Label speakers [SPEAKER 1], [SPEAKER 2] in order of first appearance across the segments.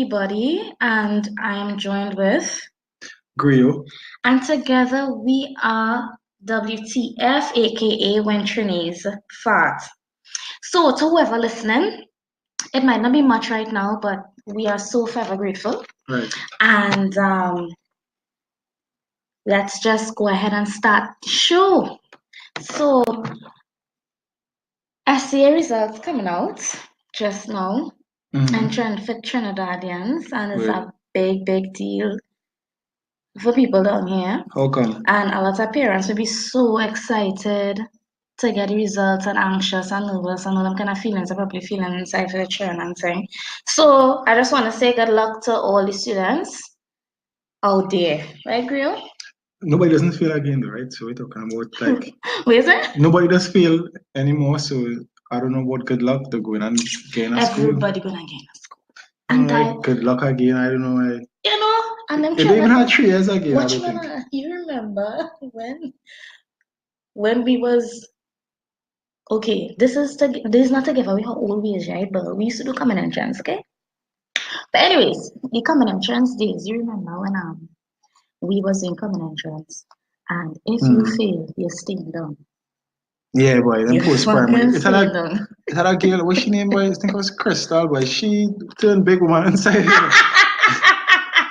[SPEAKER 1] everybody, and I am joined with,
[SPEAKER 2] Grill.
[SPEAKER 1] and together we are WTF, aka When Trinities Fart. So, to whoever listening, it might not be much right now, but we are so forever grateful.
[SPEAKER 2] Right.
[SPEAKER 1] And let's just go ahead and start the show. So, s.e.a results coming out just now, and for Trinidadians, and it's
[SPEAKER 2] Right.
[SPEAKER 1] a big deal for people down here.
[SPEAKER 2] How come?
[SPEAKER 1] And a lot of parents will be so excited to get the results and anxious and nervous and all them kind of feelings are probably feeling inside for the children and thing. So I just want to say good luck to all the students out there. Right, Grill?
[SPEAKER 2] Nobody doesn't feel again, though, right? So we're talking about like
[SPEAKER 1] What is it?
[SPEAKER 2] nobody does feel anymore. So I don't know what good luck they're going and getting at school.
[SPEAKER 1] Everybody gonna get in school.
[SPEAKER 2] And
[SPEAKER 1] And
[SPEAKER 2] like good luck again. I don't know. Like,
[SPEAKER 1] you know, and them
[SPEAKER 2] if they even
[SPEAKER 1] children.
[SPEAKER 2] had 3 years again, I
[SPEAKER 1] Watch
[SPEAKER 2] don't think.
[SPEAKER 1] you remember when we was okay, this is not to give away how old we is, right? But we used to do common entrance, okay? But anyways, the common entrance days, you remember when we was doing common entrance, and if you fail, you're staying down.
[SPEAKER 2] Yeah, boy. Then
[SPEAKER 1] You
[SPEAKER 2] post
[SPEAKER 1] fucking
[SPEAKER 2] primary.
[SPEAKER 1] staying down.
[SPEAKER 2] It had a girl. What's she name, boy? I think it was Crystal, boy. She turned big woman inside.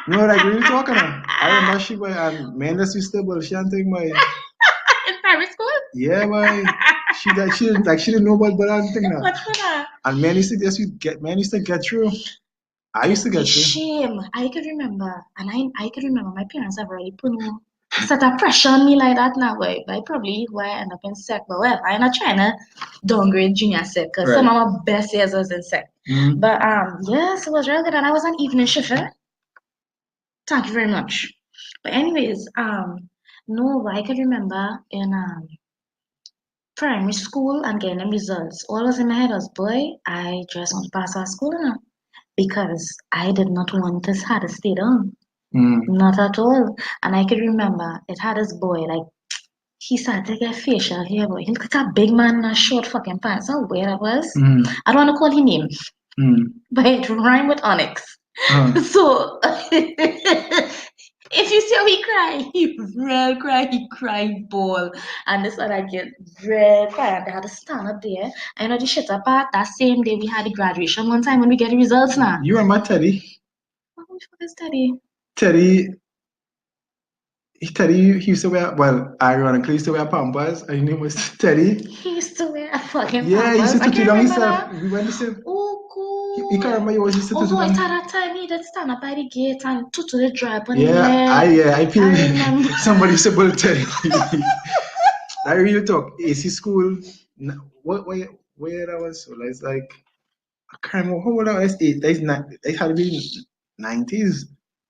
[SPEAKER 2] You know, like we were talking. I remember she, boy, and men just used to bullshit and thing, boy.
[SPEAKER 1] In primary school?
[SPEAKER 2] Yeah, boy. She didn't know about Bella and thing now.
[SPEAKER 1] What's for that?
[SPEAKER 2] And men used to get through. I used to get through.
[SPEAKER 1] Shame. I could remember, and I could remember my parents have already put no set of pressure on me like that now, boy. But probably why I end up in sec, but whatever. I'm not trying to downgrade junior sec because some of my best years was in sec. But yes, it was real good, and I was an evening shifter. Thank you very much. But anyways, no, I could remember in primary school and getting them results. All was in my head was, boy, I just want to pass our school now. Because I did not want to have to stay down. Not at all. And I could remember it had this boy, like, he started to get facial hair, boy. He looked at a big man in a short fucking pants. How weird it was. I don't want to call his name. But it rhymed with Onyx. So if you see how he cry, he real cry, he cried ball. And this other kid real cry, and they had to stand up there. I know the shit apart that same day we had the graduation one time when we get the results now.
[SPEAKER 2] You remember Teddy?
[SPEAKER 1] Who the fuck is Teddy?
[SPEAKER 2] Teddy, he used to wear, well, ironically, he used to wear Pampers, and his name was Teddy.
[SPEAKER 1] He used to wear a fucking
[SPEAKER 2] Yeah,
[SPEAKER 1] Pampers.
[SPEAKER 2] he used to
[SPEAKER 1] I
[SPEAKER 2] tutu
[SPEAKER 1] can't
[SPEAKER 2] down
[SPEAKER 1] remember
[SPEAKER 2] himself.
[SPEAKER 1] that.
[SPEAKER 2] We went the same.
[SPEAKER 1] Oh, cool.
[SPEAKER 2] He can't remember he was used to tutu
[SPEAKER 1] Oh,
[SPEAKER 2] down.
[SPEAKER 1] at that time he did stand up by the gate and tutu the drop on
[SPEAKER 2] Yeah, I feel
[SPEAKER 1] remember.
[SPEAKER 2] somebody said bull Teddy. I really talk. AC school, where that was? So it's like, I can't remember how old I was. It had to be 90s,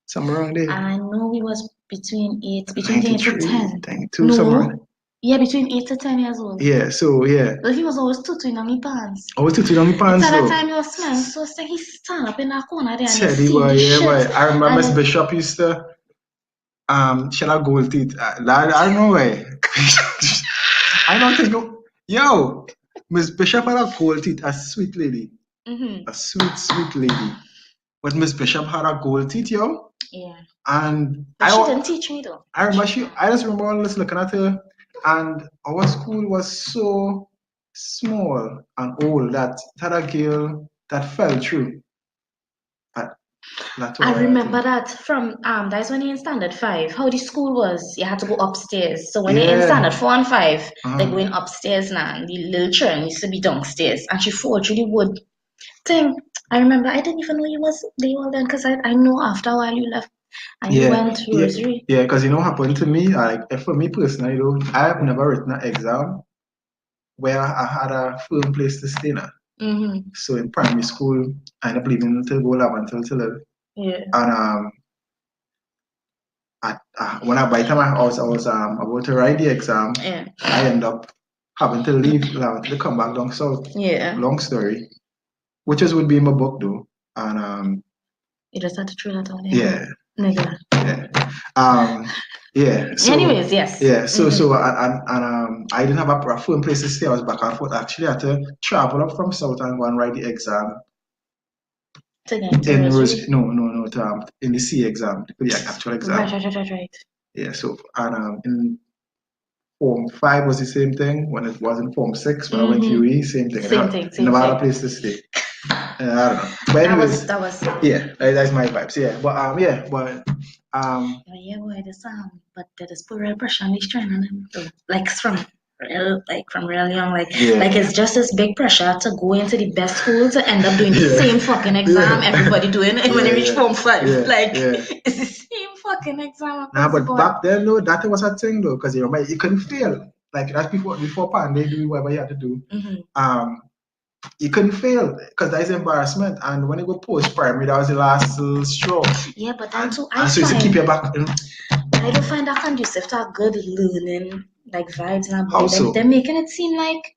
[SPEAKER 2] somewhere around there.
[SPEAKER 1] I know we was between 8 to 10.
[SPEAKER 2] 92, somewhere.
[SPEAKER 1] Yeah, between 8 to 10 years old.
[SPEAKER 2] Yeah, so yeah.
[SPEAKER 1] But he was always tutuing on my pants.
[SPEAKER 2] Always tutuing on my pants.
[SPEAKER 1] At that time he was smelling so sick. He stand up in that corner there and
[SPEAKER 2] Teddy
[SPEAKER 1] he
[SPEAKER 2] boy, yeah,
[SPEAKER 1] shit.
[SPEAKER 2] boy. I remember Miss Bishop used to she had gold teeth. I don't know why. I don't think yo, Miss Bishop had a gold teeth, a sweet lady. A sweet lady. But Miss Bishop had a gold teeth, yo.
[SPEAKER 1] Yeah.
[SPEAKER 2] And
[SPEAKER 1] but she didn't teach me though.
[SPEAKER 2] I just remember always looking at her, and our school was so small and old that had a girl that fell through.
[SPEAKER 1] I remember that from that's when you're in standard 5. How the school was, you had to go upstairs. So when you're in standard 4 and 5, they're going upstairs now. And the little children used to be downstairs, and she fall through the wood thing. I remember I didn't even know you was there all then because I know after a while you left and you went to Rosary.
[SPEAKER 2] Yeah, because you know what happened to me, like for me personally though, I have never written an exam where I had a firm place to stay now. So in primary school, I ended up leaving to go 11 till 12.
[SPEAKER 1] Yeah.
[SPEAKER 2] And by the time I was about to write the exam, I ended up having to leave to come back down south.
[SPEAKER 1] Yeah.
[SPEAKER 2] Long story. Which would be in my book though. And
[SPEAKER 1] you just had to throw that on.
[SPEAKER 2] Yeah.
[SPEAKER 1] Nigga.
[SPEAKER 2] Yeah. Yeah. So,
[SPEAKER 1] anyways, yes.
[SPEAKER 2] Yeah. So I didn't have a firm place to stay. I was back and forth. Actually, I had to travel up from south and go and write the exam
[SPEAKER 1] To get into
[SPEAKER 2] in
[SPEAKER 1] Rosary?
[SPEAKER 2] no, in the s.e.a. exam, the actual exam.
[SPEAKER 1] Right.
[SPEAKER 2] Yeah, so and in Form 5 was the same thing when it was in Form 6 when I went to UAE, same thing.
[SPEAKER 1] Same thing.
[SPEAKER 2] Never had a place to stay. I don't know. But anyways,
[SPEAKER 1] that was
[SPEAKER 2] yeah, that's my vibes. Yeah, but
[SPEAKER 1] yeah, boy, this but there is put real pressure on these children, though. Like from real young, like it's just this big pressure to go into the best school to end up doing the same fucking exam everybody doing when they reach Form 5. It's the same fucking exam.
[SPEAKER 2] Nah, but back then though, that was a thing though, because you couldn't fail. Like that's before pandemic, do whatever you had to do. You couldn't fail because that is embarrassment. And when you go post primary, that was the last little straw.
[SPEAKER 1] Yeah, but then too,
[SPEAKER 2] so it's to keep you back.
[SPEAKER 1] I don't find that conducive to a good learning like vibes and
[SPEAKER 2] How so?
[SPEAKER 1] They're making it seem like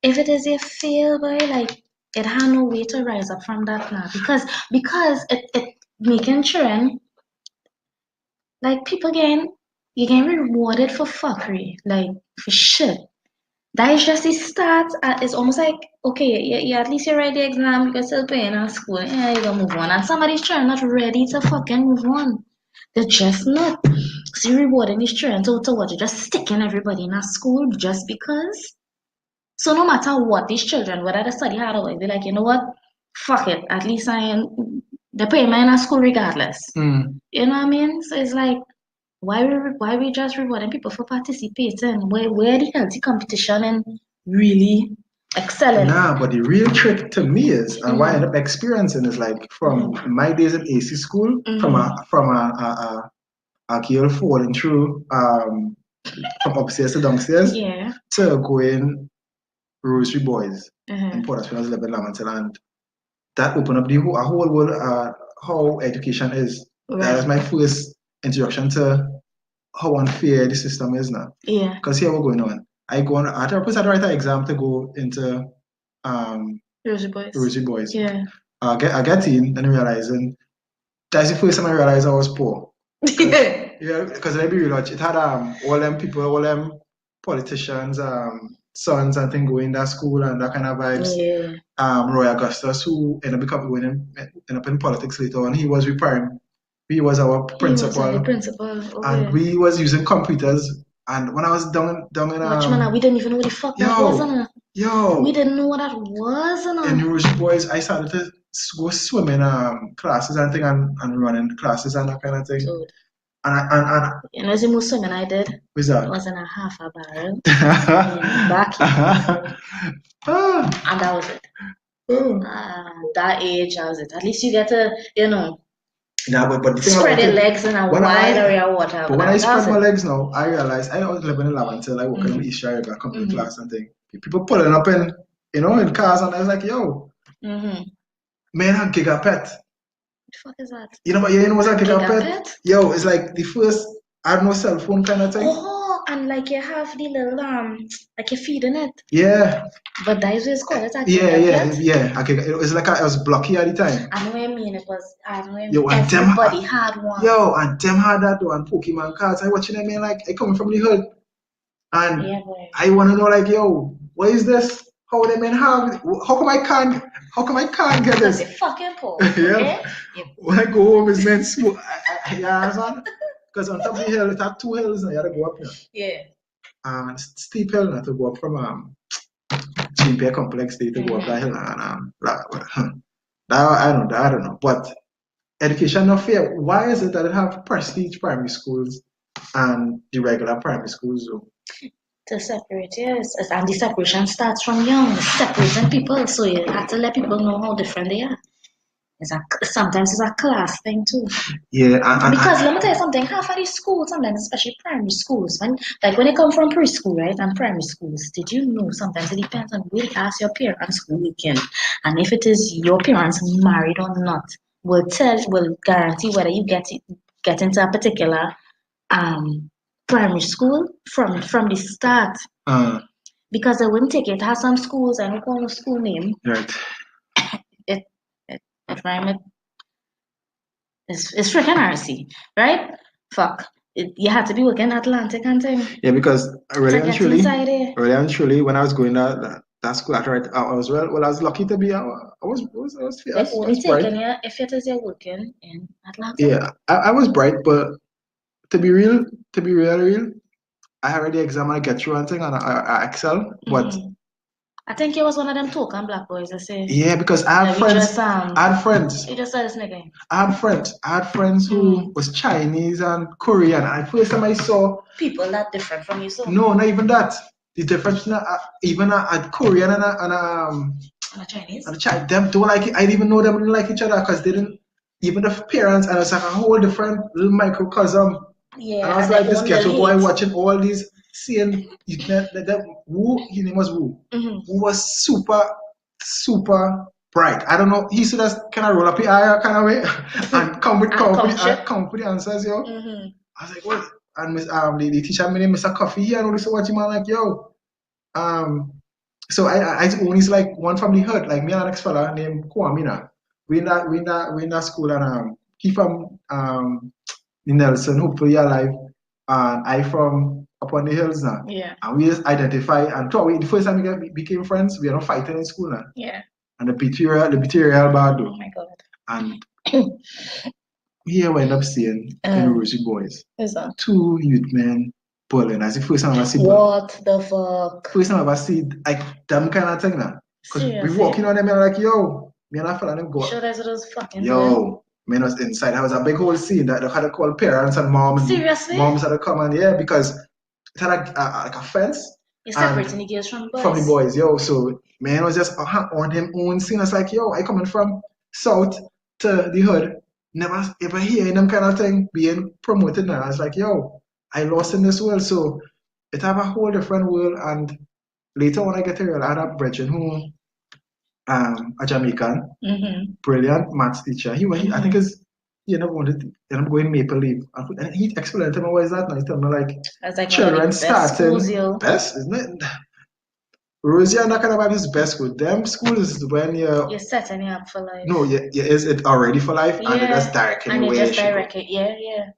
[SPEAKER 1] if it is a fail, boy, like it had no way to rise up from that now because it making children like people getting rewarded for fuckery, like for shit. That is just the start. It's almost like, okay, yeah, at least you write the exam, you can still pay in our school. Yeah, you can move on. And somebody's trying not ready to fucking move on. They're just not. So you're rewarding these children to what? You're just sticking everybody in a school just because? So no matter what, these children, whether they study hard or what, they're like, you know what? Fuck it. At least they pay me in a school regardless. You know what I mean? So it's like, why we just rewarding people for participating? Where the healthy competition and really excelling?
[SPEAKER 2] Nah, but the real trick to me is, and what I end up experiencing is like from my days in AC school, from a girl falling through from upstairs to downstairs to going Rosary Boys in Port of Prince, 11 Lamington, and that opened up a whole world how education is. That was my first introduction to how unfair the system is now.
[SPEAKER 1] Yeah.
[SPEAKER 2] Because here we're going on. I had to write an exam to go into Rosary Boys.
[SPEAKER 1] Yeah.
[SPEAKER 2] I get in and realizing that's the first time I realized I was poor. Yeah, because let me be real, it had all them people, all them politicians, sons and things going in that school and that kind of vibes.
[SPEAKER 1] Yeah.
[SPEAKER 2] Roy Augustus, who ended up in politics later on, he was our principal. And we was using computers. And when I was down in
[SPEAKER 1] we didn't even know what the fuck that was. We didn't know what that was.
[SPEAKER 2] In Rosary Boys, I started to go swim in classes and thing and running classes and that kind of thing.
[SPEAKER 1] Dude.
[SPEAKER 2] And
[SPEAKER 1] you know the most swimming I did?
[SPEAKER 2] What's that?
[SPEAKER 1] It was in a half a barrel. Back and that was it. That age, that was it. At least you get to,
[SPEAKER 2] but the thing
[SPEAKER 1] spread your legs in a wide area of water.
[SPEAKER 2] But when I spread my legs now, I realized I was living in Love until I work in the East Shire, got computer class and thing. People pulling up in cars, and I was like, yo, man, a gigapet.
[SPEAKER 1] What the fuck is that?
[SPEAKER 2] You know what's a gigapet? Yo, it's like the first, I don't know, cell phone kind of thing.
[SPEAKER 1] Oh, and like you have the little like you're feeding it.
[SPEAKER 2] Yeah.
[SPEAKER 1] But that is what it's called. It's a
[SPEAKER 2] gigapet. Yeah. It was like it was blocky at the time.
[SPEAKER 1] I know what I mean. Everybody had one.
[SPEAKER 2] Yo, and them had that though, and Pokemon cards. I watching them, man, like I coming from the hood, and I want to know, like, yo, what is this? How they men have? How come I can't get this?
[SPEAKER 1] Because you're fucking poor.
[SPEAKER 2] Yeah. When I go home, it's men smoke. Because on top of the hill, it had two hills, and you had to go up here.
[SPEAKER 1] Yeah.
[SPEAKER 2] And steep hill, and to go up from GPA complex day to go up that hill, and I don't know, but education not fair. Why is it that they have prestige primary schools and the regular primary schools though?
[SPEAKER 1] To separate, yes. And the separation starts from young, separating people. So you have to let people know how different they are. Sometimes it's a class thing too.
[SPEAKER 2] Yeah,
[SPEAKER 1] because let me tell you something. Half of these schools, sometimes especially primary schools, when you come from preschool, right, and primary schools, did you know sometimes it depends on where you ask your parents who weekend, and if it is your parents married or not, will guarantee whether you get into a particular primary school from the start. Because they wouldn't take it. It has some schools, I don't call the school name.
[SPEAKER 2] Right.
[SPEAKER 1] It's freaking RC, right? Fuck. You had to be working Atlantic and thing.
[SPEAKER 2] Yeah, because really and truly, when I was going That's cool. Right. I was well. I was lucky to be. I was
[SPEAKER 1] Take
[SPEAKER 2] bright.
[SPEAKER 1] if it is you're working in Atlanta.
[SPEAKER 2] Yeah, I was bright, but to be real, real, I had already exam and I get through one thing and I excel. But
[SPEAKER 1] I think he was one of them token black boys. I say.
[SPEAKER 2] yeah, because I had friends. I had friends.
[SPEAKER 1] You just said this nigga.
[SPEAKER 2] I had friends who was Chinese and Korean. And the first time I saw
[SPEAKER 1] people that different from you, so
[SPEAKER 2] no, not even that. The difference, even a Korean and
[SPEAKER 1] a Chinese.
[SPEAKER 2] And them don't like it. I didn't even know them didn't like each other because they didn't. Even the parents, and it's like a whole different little microcosm.
[SPEAKER 1] Yeah,
[SPEAKER 2] and I was like this ghetto boy watching all these, seeing Wu, his name was Wu, who was super bright. I don't know, he should just kind of roll up his eye kind of way and come with the answers, yo. I was like, what? And the teacher, my name Mr. Coffee, he and all this watching man like, yo. So I only like one from the hood, like me and an next fella named Kwamina. We in that school and he from Nelson, hopefully alive, and I from up on the hills now.
[SPEAKER 1] Yeah.
[SPEAKER 2] And we just identify and talk. The first time we became friends, we are not fighting in school now.
[SPEAKER 1] Yeah.
[SPEAKER 2] And the betrayal bad though.
[SPEAKER 1] Oh my god.
[SPEAKER 2] And here we end up seeing the Rosy Boys.
[SPEAKER 1] Is that?
[SPEAKER 2] Two youth men pulling. As the first time I see
[SPEAKER 1] what the fuck?
[SPEAKER 2] First time I ever see like them kind of thing now. Because we walking on them and like, yo, me and I fella them go.
[SPEAKER 1] Sure, that's what those fucking
[SPEAKER 2] yo, man was inside. There was a big whole scene that they had to call parents and moms.
[SPEAKER 1] Seriously?
[SPEAKER 2] Moms had to come and yeah, because it had like a fence.
[SPEAKER 1] You're separating the girls from the boys.
[SPEAKER 2] From the boys, yo. So man was just on him own scene. It's like, yo, I coming from south to the hood. Never ever hearing them kind of thing being promoted now. I was like, yo, I lost in this world. So it have a whole different world. And later when I get here, I had a brethren who a Jamaican, brilliant maths teacher. I think he ended up going Maple Leaf. And he explained to me what is that now. He told me like children starting best, isn't it? Rosie and that kind of vibe is best school. Them schools is when you're
[SPEAKER 1] setting you up for life.
[SPEAKER 2] No, is it already for life? Yeah. And it just directly
[SPEAKER 1] and just direct it. Yeah.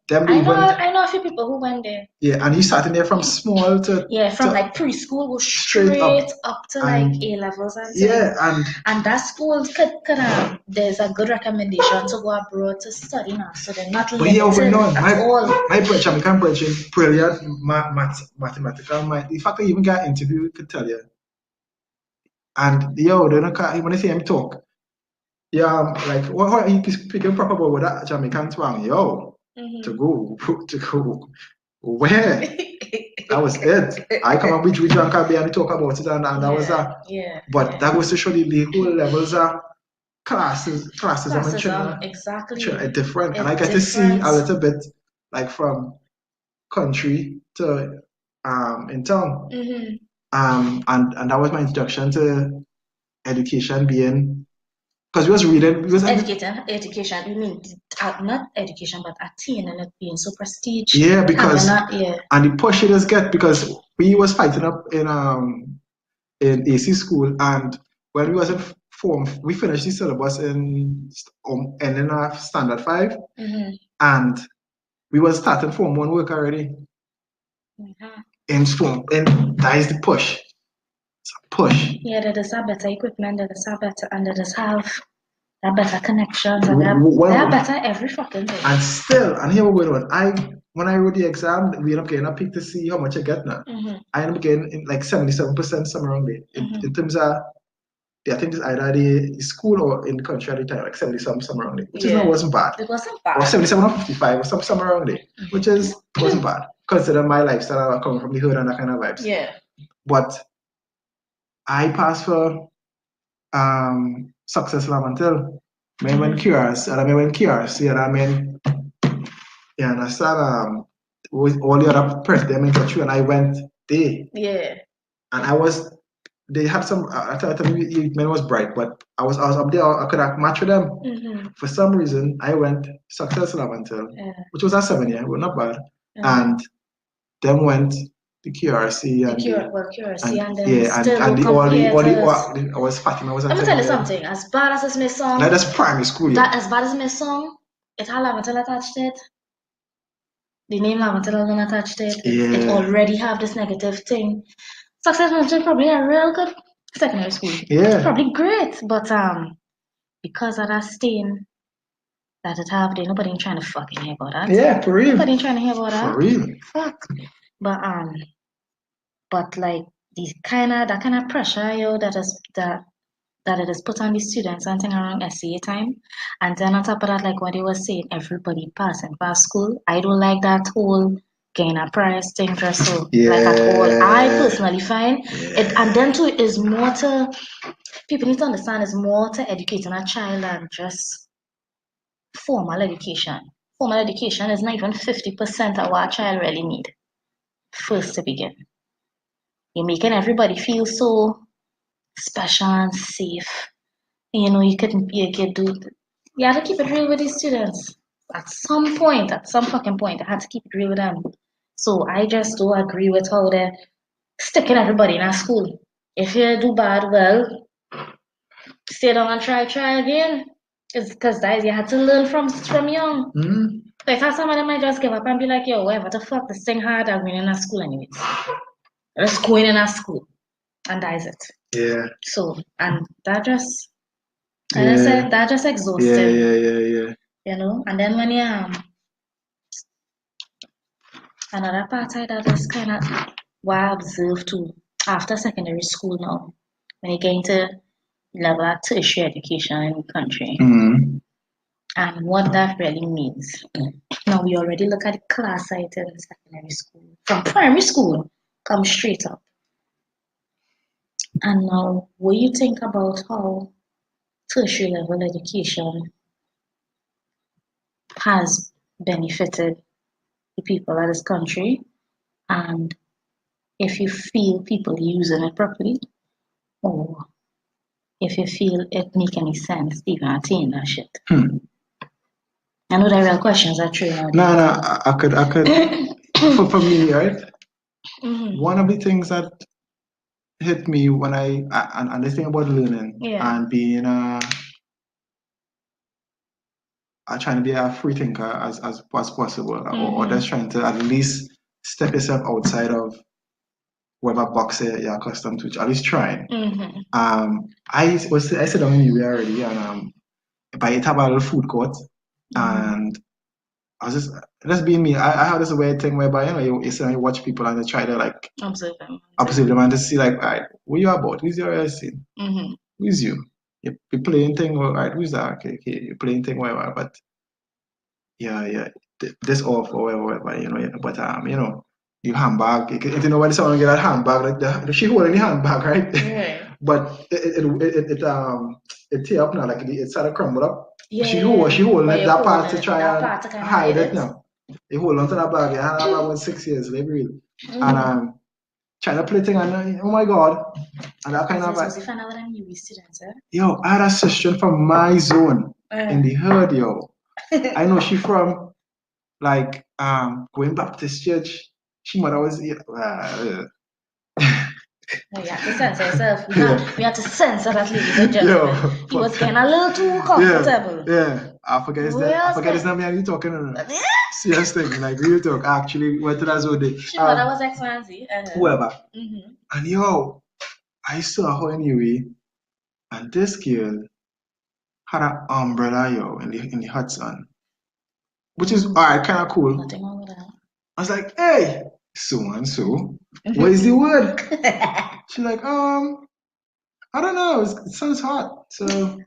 [SPEAKER 2] Them
[SPEAKER 1] I know a few people who went there.
[SPEAKER 2] Yeah, and you starting there from small to
[SPEAKER 1] from like preschool go straight up to like A levels and and that school could there's a good recommendation to go abroad to study now, so they're not limited at all. My Jamaican brethren, brilliant mathematical mind. In fact, I even got an interview, could tell you. And yo, when I see him talk, yeah, like what he speaking proper about with that Jamaican twang, yo, to go where? That was it. I come up with John Kirby and talk about it, and that was that. Yeah. But that was to show the whole levels of classism exactly different, and I get to see a little bit like from country to in town. And that was my introduction to education being, because we was reading, education. You mean not education, but attaining it being so prestigious. Yeah, because and the push it is get, because we was fighting up in AC school, and when we was in form, we finished the syllabus in ending of standard 5, and we was starting form 1 work already. And that is the push. It's a push. Yeah, they just have better equipment, they just have better, and they just have better connections, and they have better every fucking thing. And still, and here we're going on. When I wrote the exam, we ended up getting a peek to see how much I get now. I ended up getting like 77% somewhere around there. In terms of, I think it's either the school or in the country at the time, like 77 somewhere around there, which wasn't bad. It wasn't bad. Or 77 or 55 or somewhere around there, which wasn't bad. Consider my lifestyle coming from the hood and that kind of vibes. Yeah. But I passed for success until I went curious, and I went curious. Yeah, I mean, yeah, and I started with all the other presidents in country, and I went there. Yeah. And they had some. I thought man was bright, but I was up there. I could have matched with them. For some reason, I went success until, which was a 7 year, well, not bad, and then went the QRC and QRC and then I was Fatima. Let me tell you something. As bad as this may sound, that's primary school. That as bad as it may sound, it had Lavatel attached to it. The name Lavatel is attached to it. It already have this negative thing. Success Mansion probably a real good secondary school.
[SPEAKER 2] Yeah.
[SPEAKER 1] It's probably great, but because of that stain that it have there, nobody ain't trying to fucking hear about that.
[SPEAKER 2] Yeah, for real.
[SPEAKER 1] Nobody ain't trying to hear about that.
[SPEAKER 2] For real.
[SPEAKER 1] Fuck. But like that kind of pressure, yo, that it is put on the students and thing around s.e.a. time. And then on top of that, like what they were saying, everybody passing past school. I don't like that whole gain a price thing just so like at all. I personally find it, and then too is more to people need to understand is more to educating a child than just formal education. Formal education is not even 50% of what a child really need. First to begin. You're making everybody feel so special and safe. You could do. You have to keep it real with these students. At some fucking point, I had to keep it real with them. So I just don't agree with how they're sticking everybody in a school. If you do bad, well, stay down and try again. Because guys, you had to learn from young.
[SPEAKER 2] Mm-hmm.
[SPEAKER 1] Like some of them might just give up and be like, yo, whatever the fuck, this thing hard, I'm going in a school anyways. Just going in a school. And that is it.
[SPEAKER 2] Yeah.
[SPEAKER 1] So, and that just, and I said, that just exhausting.
[SPEAKER 2] Yeah.
[SPEAKER 1] And then when you, another part of that is kind of what I observed too, after secondary school now, when you get into level of tertiary education in the country, and what that really means. Now, we already look at the class side in secondary school. From primary school, come straight up. And now, what you think about how tertiary level education has benefited the people of this country, and if you feel people using it properly, or if you feel it make any sense to even attain that shit. I know the real questions are true now.
[SPEAKER 2] No, I could for me, right? One of the things that hit me when and this thing about learning and being trying to be a free thinker as possible, or just trying to at least step yourself outside of whatever box you're accustomed to, at least trying. I sit down in UA already, and by it have a little food court, and I was just being me. I have this weird thing whereby you sit and you watch people and you try to like
[SPEAKER 1] observe
[SPEAKER 2] them and to see like, all right, what you about? Who's your scene? Who's you? You're playing thing, all right? Who's that? Okay, you're playing thing, whatever. But yeah, this off or whatever, but you handbag. You know when someone get a handbag, like she holding the handbag, right?
[SPEAKER 1] Yeah.
[SPEAKER 2] But it tear up now, like it started crumble up.
[SPEAKER 1] Yeah.
[SPEAKER 2] She holding that part to try and hide it now. You hold on to that bag. You had that bag for 6 years, like real. And trying to play thing, and oh my god, and that kind of like. Yo, I had a sister from my zone in the herd, yo. I know she from like going Baptist church. She mother was
[SPEAKER 1] you have to censor yourself. We have to censor that, ladies and gentlemen. He was getting a little too comfortable.
[SPEAKER 2] Yeah. I forget his name. And you talking serious thing, like real talk. Actually, went to that zone.
[SPEAKER 1] She mother was X, Y, and Z.
[SPEAKER 2] Whoever. And yo, I saw her anyway, and this girl had an umbrella, yo, in the hot sun. Which is alright, kind of cool.
[SPEAKER 1] Nothing wrong with that.
[SPEAKER 2] I was like, hey, so and so, what is the word? She's like, I don't know, it sounds hot. So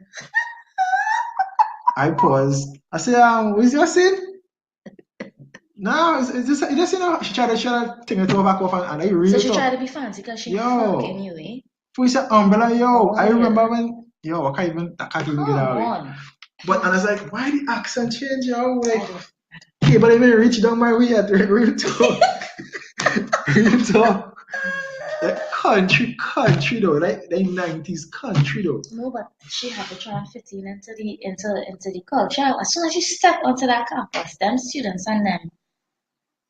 [SPEAKER 2] I paused. I said, what is your sin? No, it's just she tried to think it back off and I really.
[SPEAKER 1] So she tried to be fancy because she fuck anyway.
[SPEAKER 2] For said umbrella, I remember when I can't even get out. But and I was like, why the accent change, yo? Like, hey, but I even reach down my way at real talk. Real talk. Like country though, like 90s country though.
[SPEAKER 1] No, but she had to try and fit in into the culture. As soon as she stepped onto that campus, them students and them,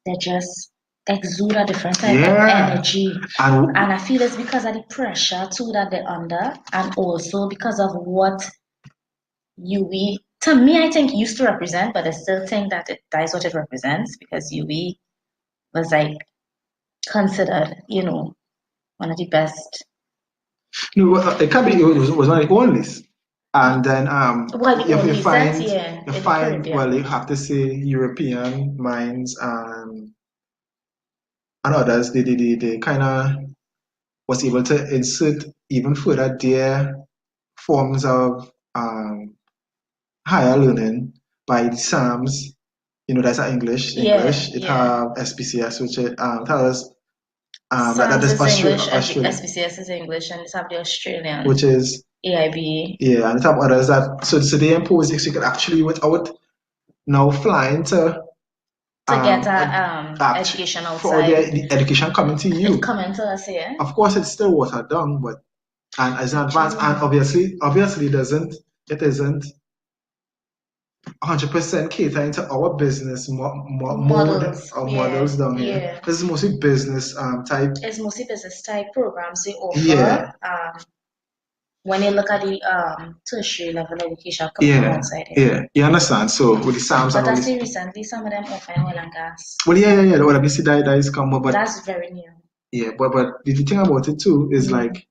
[SPEAKER 1] they just exude a different type of energy. And I feel it's because of the pressure too that they're under, and also because of what UB, to me, I think used to represent, but I still think that that is what it represents, because UB was like considered, one of the best
[SPEAKER 2] No, it can't be. It was on the own list, and then
[SPEAKER 1] Well, the
[SPEAKER 2] you
[SPEAKER 1] only sense,
[SPEAKER 2] find
[SPEAKER 1] yeah,
[SPEAKER 2] you
[SPEAKER 1] in the
[SPEAKER 2] find
[SPEAKER 1] Caribbean.
[SPEAKER 2] well, you have to say European mines and others. They kind of was able to insert even further their forms of higher learning by the SAMs. You know, that's our English.
[SPEAKER 1] Yeah,
[SPEAKER 2] It
[SPEAKER 1] yeah.
[SPEAKER 2] have SPCS, which tell us that
[SPEAKER 1] SAMS
[SPEAKER 2] is
[SPEAKER 1] is English,
[SPEAKER 2] Australia,
[SPEAKER 1] SPCS is English, and it's have the Australian
[SPEAKER 2] which is
[SPEAKER 1] AIB
[SPEAKER 2] yeah, and it have others that so they impose if you could actually without now flying to
[SPEAKER 1] to get
[SPEAKER 2] act
[SPEAKER 1] education
[SPEAKER 2] for
[SPEAKER 1] outside.
[SPEAKER 2] the education coming to
[SPEAKER 1] It
[SPEAKER 2] you.
[SPEAKER 1] coming to us here.
[SPEAKER 2] Of course, it's still watered down, but and as an advance, and obviously it isn't 100% catering to our business mode or models down here.
[SPEAKER 1] Yeah.
[SPEAKER 2] This is mostly business type.
[SPEAKER 1] It's mostly business type programs they offer.
[SPEAKER 2] Yeah.
[SPEAKER 1] When you look at the tertiary level education coming from outside.
[SPEAKER 2] Yeah, you understand. So with the SAMs and
[SPEAKER 1] But
[SPEAKER 2] all
[SPEAKER 1] I
[SPEAKER 2] this.
[SPEAKER 1] see recently some of them offering oil and gas.
[SPEAKER 2] Well, yeah. The OWC that is come, but
[SPEAKER 1] that's very new.
[SPEAKER 2] Yeah, but the thing about it too is like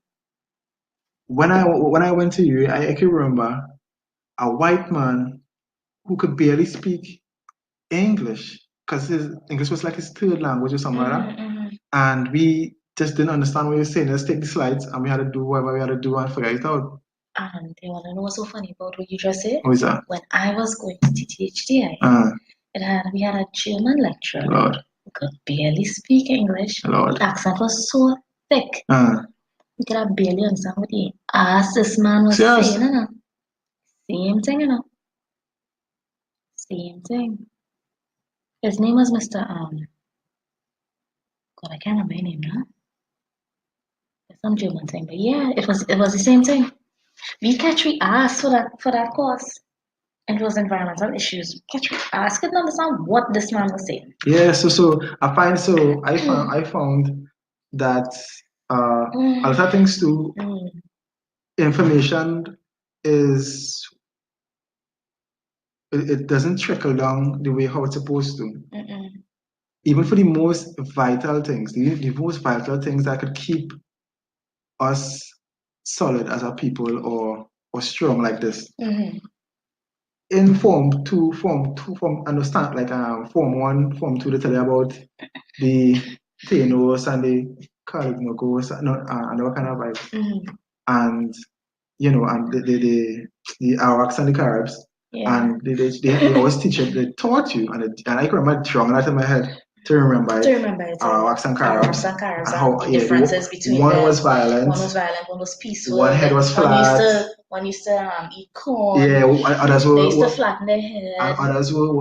[SPEAKER 2] when I went to you, I can remember a white man who could barely speak English because his English was like his third language or something like that, and we just didn't understand what he was saying. Let's take the slides, and we had to do whatever we had to do and figure it out.
[SPEAKER 1] And you want to know what's so funny about what you just said?
[SPEAKER 2] What is that?
[SPEAKER 1] When I was going to TTHDI, we had a German lecturer who could barely speak English. The accent was so thick. We could have barely understand what he asked this man was saying, you know. Same thing, you know. Same thing. His name was Mr. God, I can't remember his name now. It's some German thing, but yeah, it was the same thing. We asked for that course. And it was environmental issues. I couldn't understand what this man was saying.
[SPEAKER 2] Yeah, so I found that a lot of things too. Information is it doesn't trickle down the way how it's supposed to. Even for the most vital things, the most vital things that could keep us solid as a people or strong like this. In form two, understand like form 1, form 2, they tell you about the Thanos and the Kalimogos and all kind of vibes. And you know, and the Arawaks and the Caribs. And they always teach it, they taught you, and I can remember drawing that in my head to remember it. Arawaks and Caribs. And how
[SPEAKER 1] the differences between
[SPEAKER 2] one
[SPEAKER 1] them.
[SPEAKER 2] was violent.
[SPEAKER 1] One was peaceful.
[SPEAKER 2] One head was flat.
[SPEAKER 1] One used to eat corn.
[SPEAKER 2] Yeah, others
[SPEAKER 1] they used to flatten their head.
[SPEAKER 2] And others were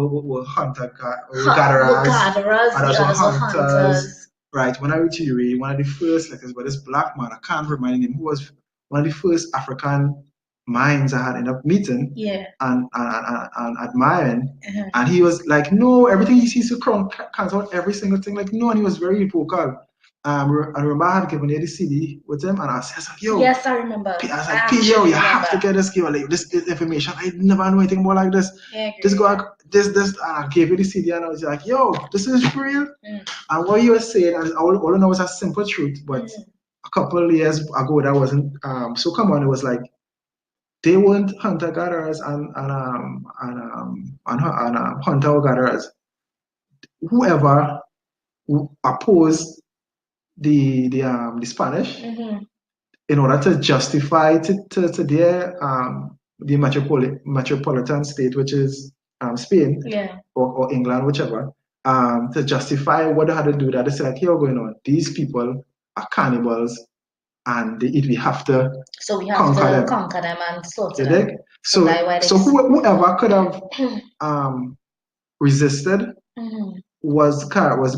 [SPEAKER 2] gatherers. Others were hunters. Right, when I reached UAE, one of the first lectures by this black man, I can't remember him, who was one of the first African minds I had ended up meeting and admiring. And he was like, no, everything he sees to cancel out every single thing. Like, no, and he was very vocal. I remember I had given you the CD with him, and I was like, yo.
[SPEAKER 1] Yes, I remember.
[SPEAKER 2] I was like, yo, you have to get this give like this information. I never knew anything more like this. This and I gave you the CD, and I was like, yo, this is real. And what you were saying, all I know was a simple truth, but a couple of years ago that wasn't so common. It was like they weren't hunter gatherers and hunter gatherers. Whoever opposed the Spanish in order to justify to their the metropolitan state, which is Spain or England, whichever, to justify what they had to do. That they said, like, here going on, these people are cannibals, and we have to
[SPEAKER 1] conquer them and slaughter them.
[SPEAKER 2] So whoever could have resisted was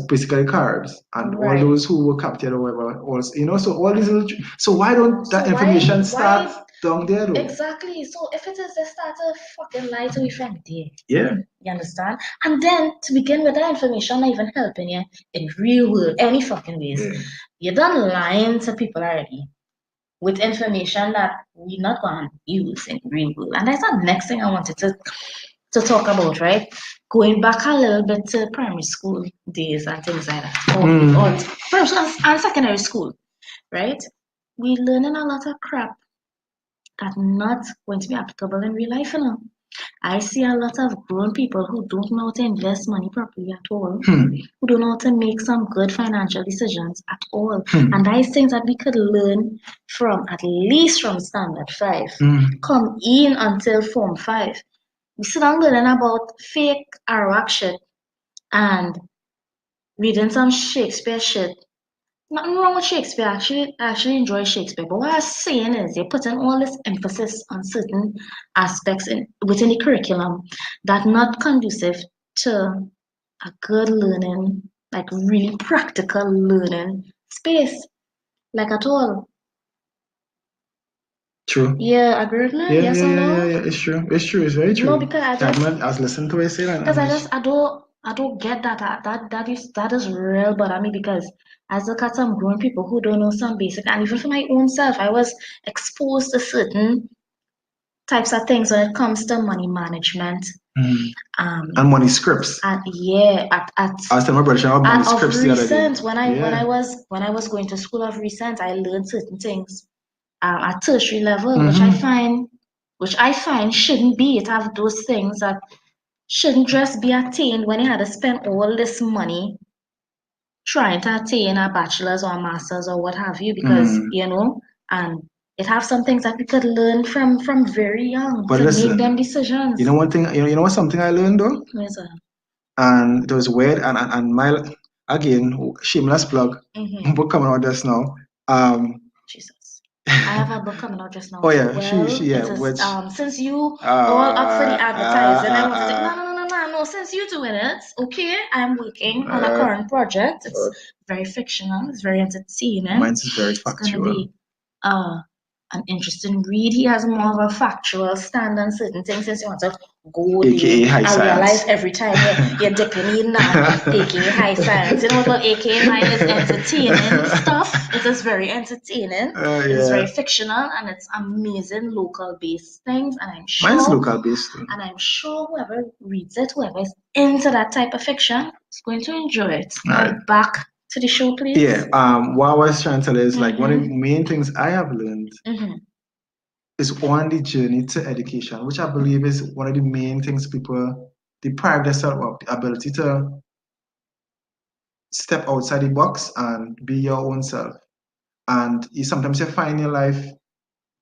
[SPEAKER 2] basically Caribs, and all those who were captured or whatever, also, you know, so all these little, so why don't that information start down there though?
[SPEAKER 1] Exactly. So if it is, they start to fucking lie to me from there.
[SPEAKER 2] Yeah.
[SPEAKER 1] You understand? And then to begin with, that information not even helping you in real world, any fucking ways. You're done lying to people already with information that we're not going to use in real world. And that's the next thing I wanted to talk about, right? Going back a little bit to primary school days and things like that. Or primary and secondary school, right? we learning a lot of crap that's not going to be applicable in real life, you know. I see a lot of grown people who don't know how to invest money properly at all, who don't know how to make some good financial decisions at all. And I think that we could learn from at least from standard 5, come in until form 5. We sit down learning about fake Arawak shit and reading some Shakespeare shit. Nothing wrong with Shakespeare. I actually enjoy Shakespeare. But what I'm saying is you're putting all this emphasis on certain aspects within the curriculum that not conducive to a good learning, like really practical learning space. Like at all.
[SPEAKER 2] True.
[SPEAKER 1] Yeah, agree with me?
[SPEAKER 2] Yeah,
[SPEAKER 1] Yes
[SPEAKER 2] yeah,
[SPEAKER 1] or
[SPEAKER 2] yeah,
[SPEAKER 1] no?
[SPEAKER 2] yeah, yeah. It's true. It's true. It's very true.
[SPEAKER 1] No, because
[SPEAKER 2] I was listening to what you say, and
[SPEAKER 1] because I don't get that. That is real bother me because I look at some grown people who don't know some basic, and even for my own self, I was exposed to certain types of things when it comes to money management.
[SPEAKER 2] And money scripts.
[SPEAKER 1] And yeah,
[SPEAKER 2] I was telling my brother about money
[SPEAKER 1] and of
[SPEAKER 2] scripts the other day.
[SPEAKER 1] recent, when I was going to school of recent, I learned certain things at tertiary level, which I find shouldn't be. It have those things that shouldn't just be attained when you had to spend all this money trying to attain a bachelor's or a master's or what have you, because and it have some things that we could learn from very young
[SPEAKER 2] But
[SPEAKER 1] to
[SPEAKER 2] listen,
[SPEAKER 1] make them decisions.
[SPEAKER 2] you know one thing, you know what something I learned though?
[SPEAKER 1] What is that?
[SPEAKER 2] And it was weird, and my, again, shameless plug, book coming out just now.
[SPEAKER 1] Jesus. I have a book coming out just now.
[SPEAKER 2] Oh yeah,
[SPEAKER 1] Well,
[SPEAKER 2] yeah,
[SPEAKER 1] it is,
[SPEAKER 2] which
[SPEAKER 1] since you all up for the advertising, I wanted to no. Since you're doing it, okay, I'm working on a current project. It's very fictional. It's very entertaining.
[SPEAKER 2] mine's is very
[SPEAKER 1] It's gonna
[SPEAKER 2] factual.
[SPEAKER 1] be an interesting read. He has more of a factual stand on certain things since you want to go
[SPEAKER 2] AKA
[SPEAKER 1] there
[SPEAKER 2] high
[SPEAKER 1] and
[SPEAKER 2] science.
[SPEAKER 1] realize every time you're dipping in that AKA high science. You know what AKA mine is entertaining stuff. It is very entertaining. It is very fictional and it's amazing local based things. And I'm sure
[SPEAKER 2] Mine's local based too.
[SPEAKER 1] And I'm sure whoever reads it, whoever is into that type of fiction, is going to enjoy it. Now back to the show, please.
[SPEAKER 2] Yeah. What I was trying to tell you is like one of the main things I have learned is on the journey to education, which I believe is one of the main things people deprive themselves of, the ability to step outside the box and be your own self. And sometimes you find your life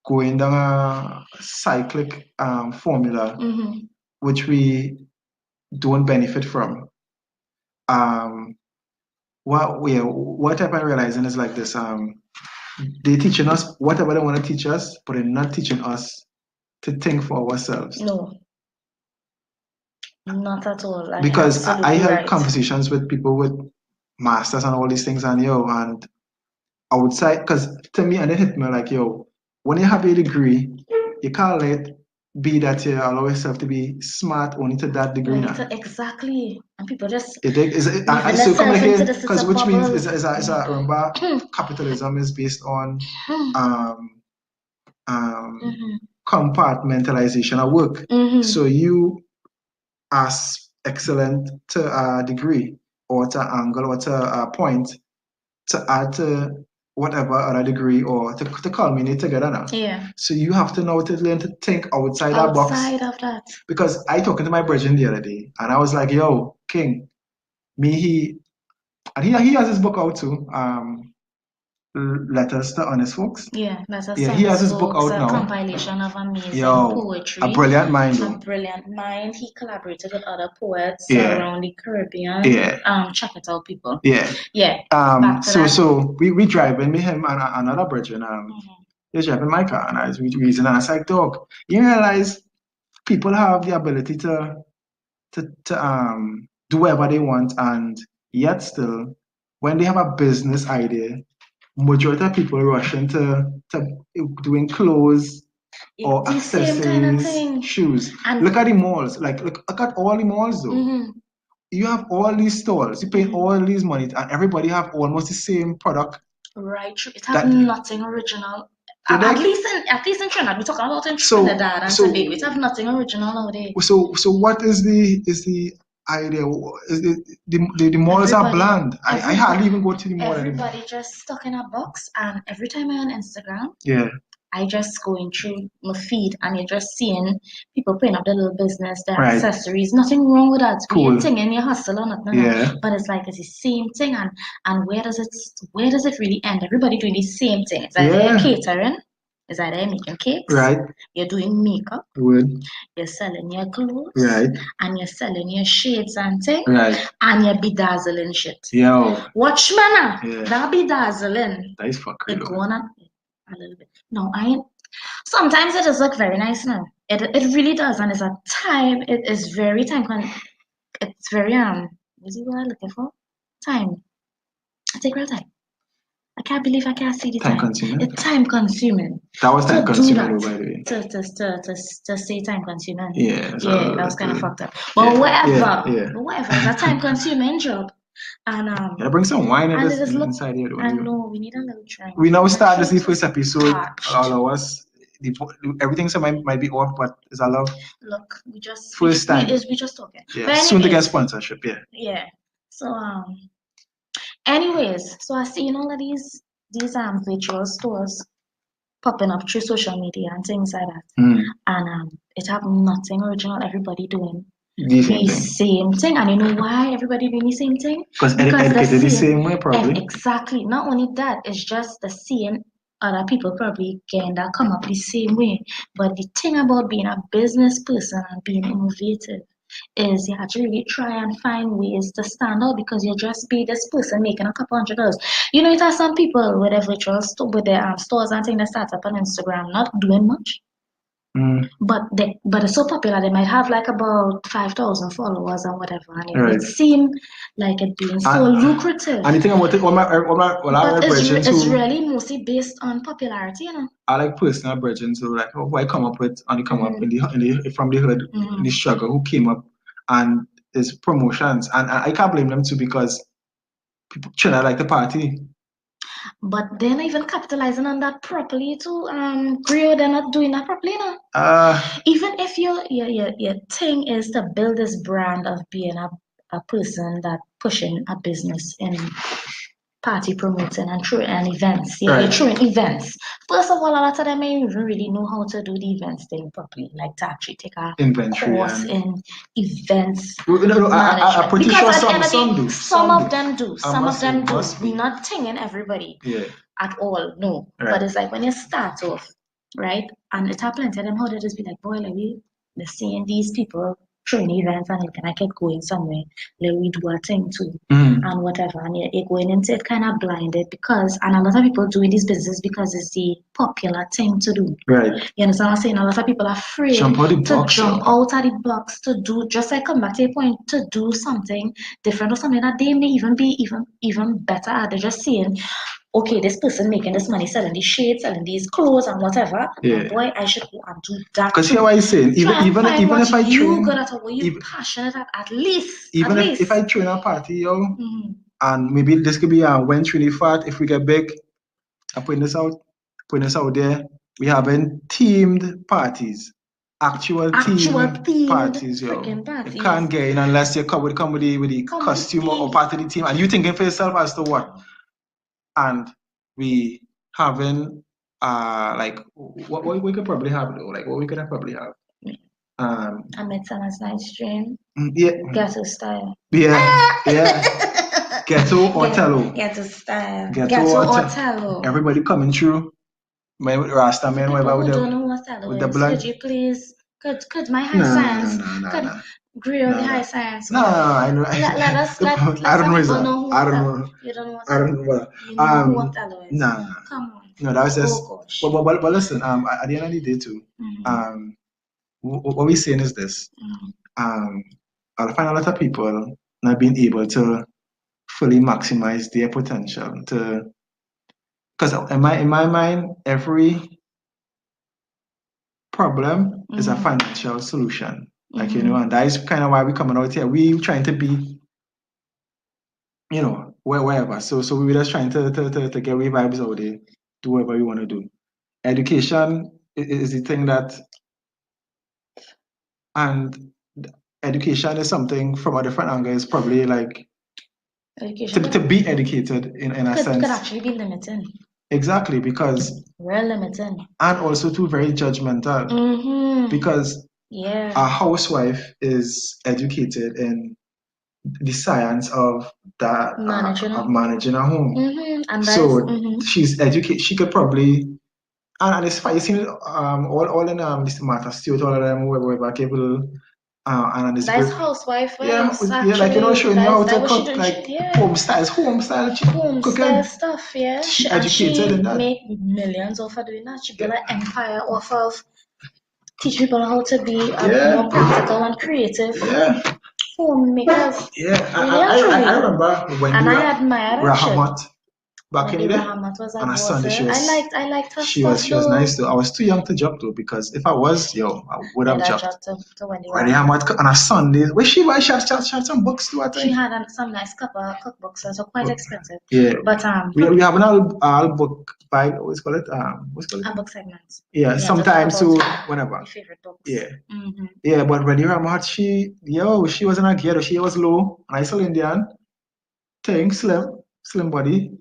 [SPEAKER 2] going down a cyclic formula, which we don't benefit from. What I'm realizing is like this. They're teaching us whatever they want to teach us, but they're not teaching us to think for ourselves.
[SPEAKER 1] No, not at all.
[SPEAKER 2] Because I had conversations with people with masters and all these things, and outside, because to me, and it hit me like, when you have a degree, you can't let be that you allow yourself to be smart only to that degree now.
[SPEAKER 1] Exactly. And people just
[SPEAKER 2] so complicated, because which means remember, capitalism is based on compartmentalization of work. So you are excellent to a degree or to an angle or to a point to add to whatever other degree or to culminate together now.
[SPEAKER 1] Yeah.
[SPEAKER 2] So you have to know to learn to think outside that box.
[SPEAKER 1] Outside of that.
[SPEAKER 2] Because I talking to my brethren the other day and I was like, yo, King, he has his book out too. Letters to Honest Folks.
[SPEAKER 1] Yeah, Letters
[SPEAKER 2] to
[SPEAKER 1] Honest
[SPEAKER 2] he has his book
[SPEAKER 1] Folks,
[SPEAKER 2] out now.
[SPEAKER 1] Compilation of amazing poetry.
[SPEAKER 2] A brilliant mind.
[SPEAKER 1] A brilliant mind. He collaborated with other poets around the Caribbean. Check it out, people. Yeah.
[SPEAKER 2] So we driving with him and another brethren. He's driving my car and I was reasoning and I was like, dog, you realize people have the ability to do whatever they want, and yet still when they have a business idea, majority of people rush into doing clothes or accessories, shoes. And look at the malls. Look at all the malls though. You have all these stores. You pay all these money, and everybody have almost the same product.
[SPEAKER 1] Right. It has nothing original. At least in Trinidad, we're talking about in Trinidad and Tobago. It have nothing original nowadays.
[SPEAKER 2] So what is the idea. The malls are bland. I hardly even go to the mall anymore.
[SPEAKER 1] Everybody just stuck in a box, and every time I'm on Instagram,
[SPEAKER 2] Yeah.
[SPEAKER 1] I just going through my feed, and you're just seeing people putting up their little business, their
[SPEAKER 2] Right.
[SPEAKER 1] accessories. Nothing wrong with that.
[SPEAKER 2] Cool.
[SPEAKER 1] We're thing in your hustle or nothing.
[SPEAKER 2] Yeah.
[SPEAKER 1] But it's like it's the same thing, and where does it really end? Everybody doing the same thing. It's either you're catering, it's either you're making cakes,
[SPEAKER 2] Right.
[SPEAKER 1] you're doing makeup,
[SPEAKER 2] Good.
[SPEAKER 1] you're selling your clothes,
[SPEAKER 2] Right.
[SPEAKER 1] and you're selling your shades and things,
[SPEAKER 2] Right.
[SPEAKER 1] and you're bedazzling shit.
[SPEAKER 2] Yo.
[SPEAKER 1] Watch man,
[SPEAKER 2] Yeah.
[SPEAKER 1] that bedazzling.
[SPEAKER 2] That is fucking
[SPEAKER 1] It go on a little bit. No, sometimes it does look very nice now. It really does, and it is very it's very what's the word I'm looking for? Time. Take real time. I can't believe I can't see the time.
[SPEAKER 2] Consuming.
[SPEAKER 1] It's time consuming.
[SPEAKER 2] That was time consuming,
[SPEAKER 1] by
[SPEAKER 2] the way.
[SPEAKER 1] To say time consuming.
[SPEAKER 2] Yeah,
[SPEAKER 1] that was kind of fucked up. But whatever, it's a time consuming job. And
[SPEAKER 2] yeah, bring some wine
[SPEAKER 1] and it is
[SPEAKER 2] inside here.
[SPEAKER 1] I know we need a little drink.
[SPEAKER 2] We now start this the first episode. All of us, everything might be off, but it's a love.
[SPEAKER 1] Look, we just
[SPEAKER 2] first time.
[SPEAKER 1] We just talking.
[SPEAKER 2] Yeah, but soon to get sponsorship. Yeah.
[SPEAKER 1] Yeah. So anyways, so I see all of these virtual stores popping up through social media and things like that. And it have nothing original. Everybody doing the same thing. And you know why everybody doing the same thing?
[SPEAKER 2] Because educated the same way, probably.
[SPEAKER 1] Exactly. Not only that, it's just the same other people probably getting that come up the same way. But the thing about being a business person and being innovative is you have to really try and find ways to stand out, because you just be this person making a couple $100. You know, it has some people with their virtual with their stores and things that start up on Instagram, not doing much. But it's so popular, they might have like about 5,000 followers or whatever, and it would seem like it being so lucrative.
[SPEAKER 2] And the thing about it,
[SPEAKER 1] it's really mostly based on popularity, you know.
[SPEAKER 2] I like personal brethren, so like who I come up with, and they come up from the hood, in the struggle, who came up, and it's promotions, and I can't blame them too, because people try to like the party.
[SPEAKER 1] But they're not even capitalizing on that properly too. Grio, they're not doing that properly now. Even if your thing is to build this brand of being a person that pushing a business in party promoting and events. You're throwing events. First of all, a lot of them may even really know how to do the events thing properly, like to actually take a course in events.
[SPEAKER 2] I'm pretty sure some do.
[SPEAKER 1] Some of them do. We're not tinging everybody at all, no. But it's like when you start off, right? And it happens to them, how they just be like, boy, like they're seeing these people throwing events, and it can get going somewhere. Let we do a thing too, and whatever. And you're going into it kind of blinded, and a lot of people doing this business because it's the popular thing to do.
[SPEAKER 2] Right.
[SPEAKER 1] You understand what I'm saying? A lot of people are afraid to jump out of the box, to do, just like come back to your point, to do something different or something that they may even be even better at. They're just saying, okay, this person making this money selling these shades, selling these clothes and whatever. Yeah. Boy, I should go and do that.
[SPEAKER 2] Because here what I'm saying, even if I train,
[SPEAKER 1] good at what you passionate at least.
[SPEAKER 2] If I train a party, and maybe this could be when training fat, if we get big, I'm putting this out there. We having themed parties. Actual themed parties, yo. You can't get in unless you come with the costume or part of the team, and you thinking for yourself as to what. And we having like what we could probably have though, like what we could probably have.
[SPEAKER 1] A Midsummer's Night's Dream.
[SPEAKER 2] Yeah.
[SPEAKER 1] Ghetto style.
[SPEAKER 2] Yeah. Ghetto Othello.
[SPEAKER 1] Ghetto style.
[SPEAKER 2] Ghetto Othello. Everybody coming through. My Rasta man, whatever with
[SPEAKER 1] don't know what Othello is. Could you please? Could my high science? Could grill the high science?
[SPEAKER 2] No, I know.
[SPEAKER 1] Let people know who
[SPEAKER 2] I don't know.
[SPEAKER 1] You don't know what
[SPEAKER 2] I don't know.
[SPEAKER 1] You know who Othello is.
[SPEAKER 2] Nah.
[SPEAKER 1] Come on.
[SPEAKER 2] No, that was just. But listen. At the end of the day too. What we're saying is this. I'll find a lot of people not being able to fully maximize their potential because in my mind, every problem is a financial solution. Like, and that is kind of why we're coming out here. We trying to be, wherever. So we're just trying to get we vibes out there, do whatever we want to do. Education is the thing that, and education is something from a different angle. Is probably like
[SPEAKER 1] Education
[SPEAKER 2] to be educated in a sense.
[SPEAKER 1] could actually be limiting.
[SPEAKER 2] Exactly, because
[SPEAKER 1] Real limiting.
[SPEAKER 2] And also too very judgmental. Because a housewife is educated in the science of that managing a home.
[SPEAKER 1] And
[SPEAKER 2] so she's educated. She could probably and it's fine. You see all in this Martha Stewart, all of them, whoever capable. And it's
[SPEAKER 1] that's housewife
[SPEAKER 2] yeah,
[SPEAKER 1] actually,
[SPEAKER 2] like showing you how to cook,
[SPEAKER 1] doing,
[SPEAKER 2] like home style cooking.
[SPEAKER 1] stuff, yeah.
[SPEAKER 2] She educated in that.
[SPEAKER 1] Make millions off of doing that. She built an empire off of teach people how to be more practical and creative. Homemakers.
[SPEAKER 2] Yeah, I remember when
[SPEAKER 1] I admire
[SPEAKER 2] Rahamat back in the day.
[SPEAKER 1] Rahamat was
[SPEAKER 2] On a Sunday,
[SPEAKER 1] I liked her
[SPEAKER 2] she
[SPEAKER 1] stuff.
[SPEAKER 2] was nice though. I was too young to jump though, because if I was, I would have jumped.
[SPEAKER 1] To Wendy
[SPEAKER 2] Rahamat on a Sunday. Where she was, she had some books too, I think.
[SPEAKER 1] She had some nice cookbooks, so quite expensive.
[SPEAKER 2] Yeah.
[SPEAKER 1] But
[SPEAKER 2] we have an all book by what's called it?
[SPEAKER 1] A book segment.
[SPEAKER 2] Yeah, sometimes so whenever.
[SPEAKER 1] My favorite books.
[SPEAKER 2] Yeah. Yeah, but when Rahamat, she was in a ghetto. She was low, nice little Indian thing, slim body.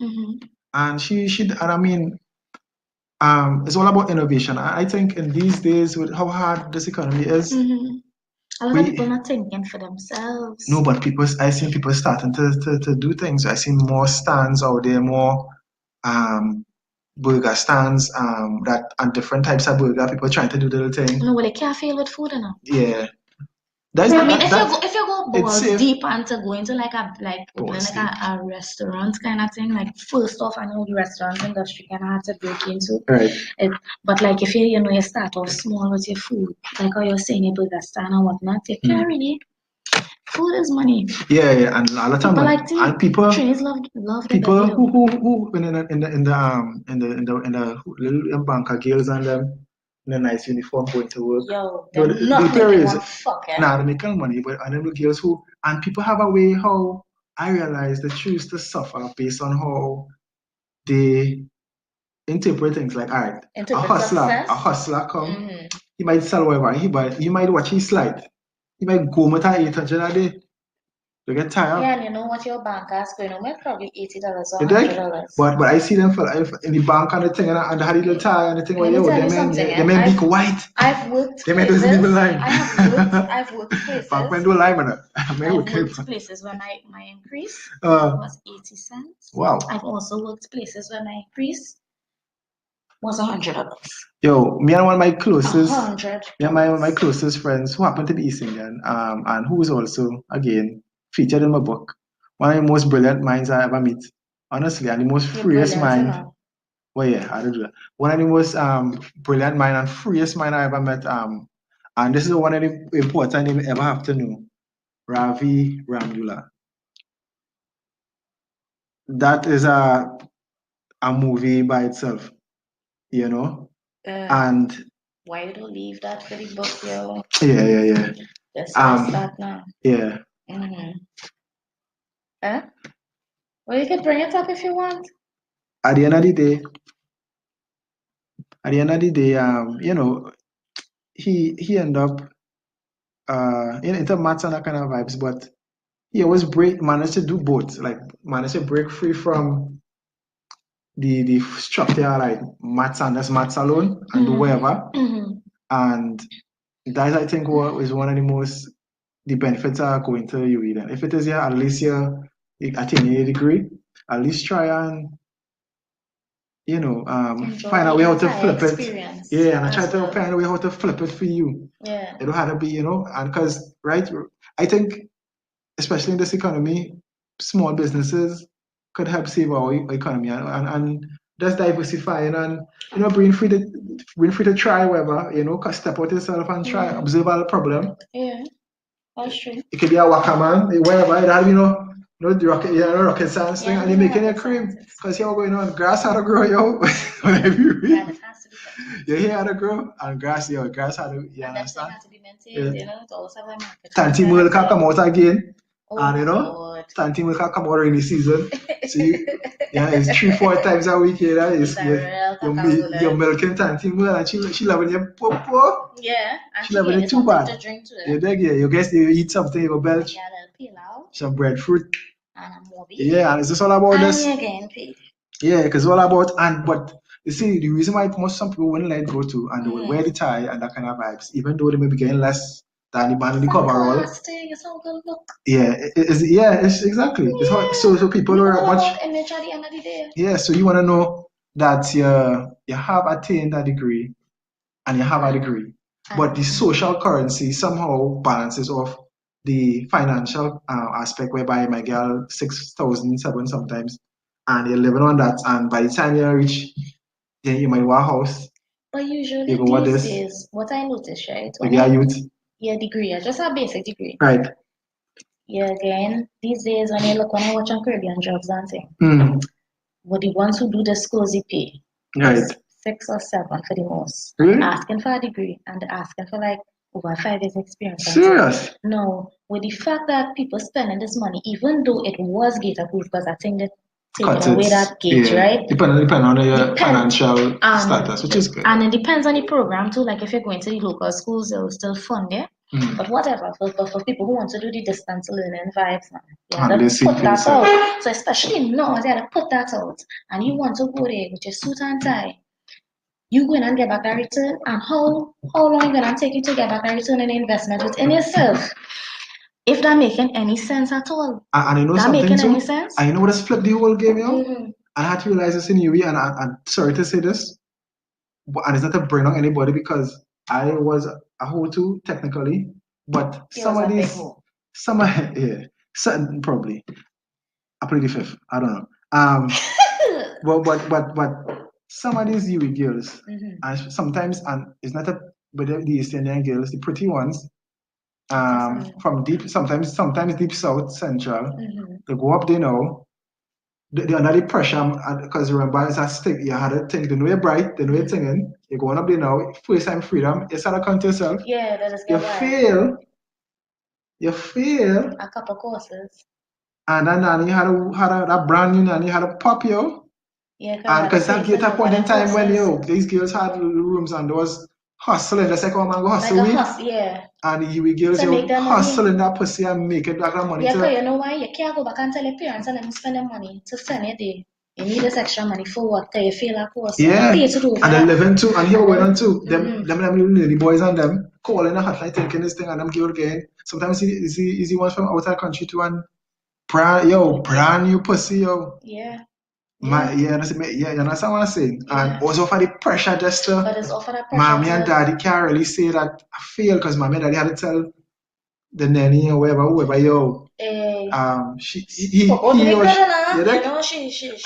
[SPEAKER 2] And and I mean, it's all about innovation. I think in these days with how hard this economy is,
[SPEAKER 1] a lot of people not thinking for themselves.
[SPEAKER 2] No, but I seen people starting to do things. I seen more stands out there, more burger stands, that and different types of burger. People trying to do the little thing.
[SPEAKER 1] No, well, they can't fail with food enough.
[SPEAKER 2] Yeah.
[SPEAKER 1] If you go balls deep and to go into like a restaurant kind of thing, like first off, I know the restaurant industry kind of hard to break into.
[SPEAKER 2] Right.
[SPEAKER 1] But like if you start off small with your food, like how you're saying a burger stand and whatnot, you can't really. Food is money.
[SPEAKER 2] Yeah, and a lot of time, and people people who in the little banker girls and them in a nice uniform going to work.
[SPEAKER 1] Yo, they're not making one fucking.
[SPEAKER 2] Nah, they're making money, but and then the girls and people have a way how I realize they choose to suffer based on how they interpret things. Like, all right, a hustler come, he might sell whatever, he might watch his slide. You might go with 800 a day. You get tired.
[SPEAKER 1] Yeah, and you know what your bank is going to make? Probably $80 or $100.
[SPEAKER 2] But I see them in the bank and the thing, and they had a little tie and the thing. They may be white.
[SPEAKER 1] I've worked
[SPEAKER 2] they may doesn't even line.
[SPEAKER 1] I've worked places.
[SPEAKER 2] Back when do line man.
[SPEAKER 1] I've worked places where my increase was 80 cents.
[SPEAKER 2] Wow.
[SPEAKER 1] I've also worked places where my increase was $100.
[SPEAKER 2] Yo, me and one of my closest,
[SPEAKER 1] $100.
[SPEAKER 2] me and my closest friends who happen to be East Indian, and who is also again featured in my book. One of the most brilliant minds I ever meet, honestly, and the most freest mind. Well, yeah, I do that. One of the most brilliant mind and freest mind I ever met. And this is one of the important names you ever have to know. Ravi Ramdula. That is a movie by itself. You know, and
[SPEAKER 1] why you don't leave that for the book, yo?
[SPEAKER 2] Yeah.
[SPEAKER 1] Let's start now.
[SPEAKER 2] Yeah.
[SPEAKER 1] Well, you can bring it up if you want.
[SPEAKER 2] At the end of the day, he ended up into maths and that kind of vibes, but he always managed to do both, like managed to break free from the structure, like maths and just maths alone, and do whatever. And that, I think, is one of the most the benefits are going to UWI. Then if it is at least you're attaining a degree, at least try and find a way how to flip it. Yeah, and I try to find a way how to flip it for you.
[SPEAKER 1] Yeah,
[SPEAKER 2] it don't have to be, and because I think especially in this economy, small businesses could help save our economy and just diversifying and being free to try whatever, step out yourself and try observe all the problem.
[SPEAKER 1] Yeah, that's true.
[SPEAKER 2] It could be a wakaman, whatever. It had the rocket science thing, and you're making a cream because you're going on grass how to grow, yo. Whenever you read,
[SPEAKER 1] yeah, it has to be
[SPEAKER 2] your hair how to grow and grass how to, you
[SPEAKER 1] and
[SPEAKER 2] understand?
[SPEAKER 1] That has to be maintained, it also have a market.
[SPEAKER 2] Tanti milk can come out again. And
[SPEAKER 1] God.
[SPEAKER 2] Tanti milk can come out in the season. So it's 3-4 times a week. You're milking Tanti milk and she loving your popo.
[SPEAKER 1] Yeah, and
[SPEAKER 2] she never did too
[SPEAKER 1] something
[SPEAKER 2] bad.
[SPEAKER 1] to drink to
[SPEAKER 2] You dig? Yeah, you guess you eat something, you belch. Some breadfruit.
[SPEAKER 1] And a movie.
[SPEAKER 2] Yeah, and it's just all about this.
[SPEAKER 1] And again, pay.
[SPEAKER 2] Yeah, because all about but you see the reason why most some people wouldn't let go to and they would wear the tie and that kind of vibes, even though they may be getting less than the man in the coverall.
[SPEAKER 1] It's all good look.
[SPEAKER 2] Yeah, it's exactly. Yeah. It's hard. So people are much
[SPEAKER 1] image at the end of the day.
[SPEAKER 2] Yeah, so you want to know that you have attained a degree and you have a degree, but the social currency somehow balances off the financial aspect, whereby my girl 6,000, 7 sometimes, and you're living on that, and by the time you reach, then you might want a house.
[SPEAKER 1] But usually these days, what I notice, right?
[SPEAKER 2] When you're youth.
[SPEAKER 1] Yeah, degree, just a basic degree.
[SPEAKER 2] Right.
[SPEAKER 1] Yeah, again, these days when I watch on Caribbean jobs and thing, but the ones who do the schools pay,
[SPEAKER 2] right,
[SPEAKER 1] 6 or 7 for the most.
[SPEAKER 2] Really?
[SPEAKER 1] Asking for a degree and asking for like over 5 years experience.
[SPEAKER 2] Serious?
[SPEAKER 1] No, with the fact that people spending this money, even though it was gate approved, because I think that taking away that gate, right?
[SPEAKER 2] Depending on your financial status, which is good.
[SPEAKER 1] And it depends on the program too. Like if you're going to the local schools, they'll still fund it. But whatever, for people who want to do the distance learning vibes, yeah, put that out. So especially now, they gotta put that out. And you want to go there with your suit and tie. You go in and get back a return, and how long is it gonna take you to get back a return on investment within yourself? If that making any sense at all.
[SPEAKER 2] And you know
[SPEAKER 1] that
[SPEAKER 2] something
[SPEAKER 1] making
[SPEAKER 2] too?
[SPEAKER 1] Any sense?
[SPEAKER 2] And you know what has flipped the whole game, yo? I had to realize this in UV, and sorry to say this, and it's not to bring on anybody because I was a hoe too, technically, but some of these, probably, I played the fifth, I don't know. But some of these UV girls, and sometimes, and it's not but the East Indian girls, the pretty ones, from sometimes deep south central, they go up, they know. They're under the pressure because remember it's a stick. You had to think, they know you're bright, they know you're singing. You're going up there now, first time freedom, you start to count yourself.
[SPEAKER 1] Yeah, that is
[SPEAKER 2] good. You fail.
[SPEAKER 1] A couple courses.
[SPEAKER 2] And then nanny had a brand new nanny had a pop you. Yeah, and because that at a point in time when these girls had rooms and there was hustling, the second man go hustle with.
[SPEAKER 1] Yeah.
[SPEAKER 2] And you girls hustling that pussy and make it back that money.
[SPEAKER 1] Yeah, because you know why? You can't go back and tell your parents and them spend their money to send it there. You need this extra money for what? Because you feel like course.
[SPEAKER 2] Yeah. And they're living too. And here we're going on too. Them lady boys and them calling the hotline thinking this thing and them girl again. Sometimes easy ones from outside country too and brand new pussy, yo. Yeah. You understand what I'm saying? Yeah. And also for the pressure just to mommy and daddy can't really say that I feel because mommy and daddy had to tell the nanny or whoever, yo. He or she.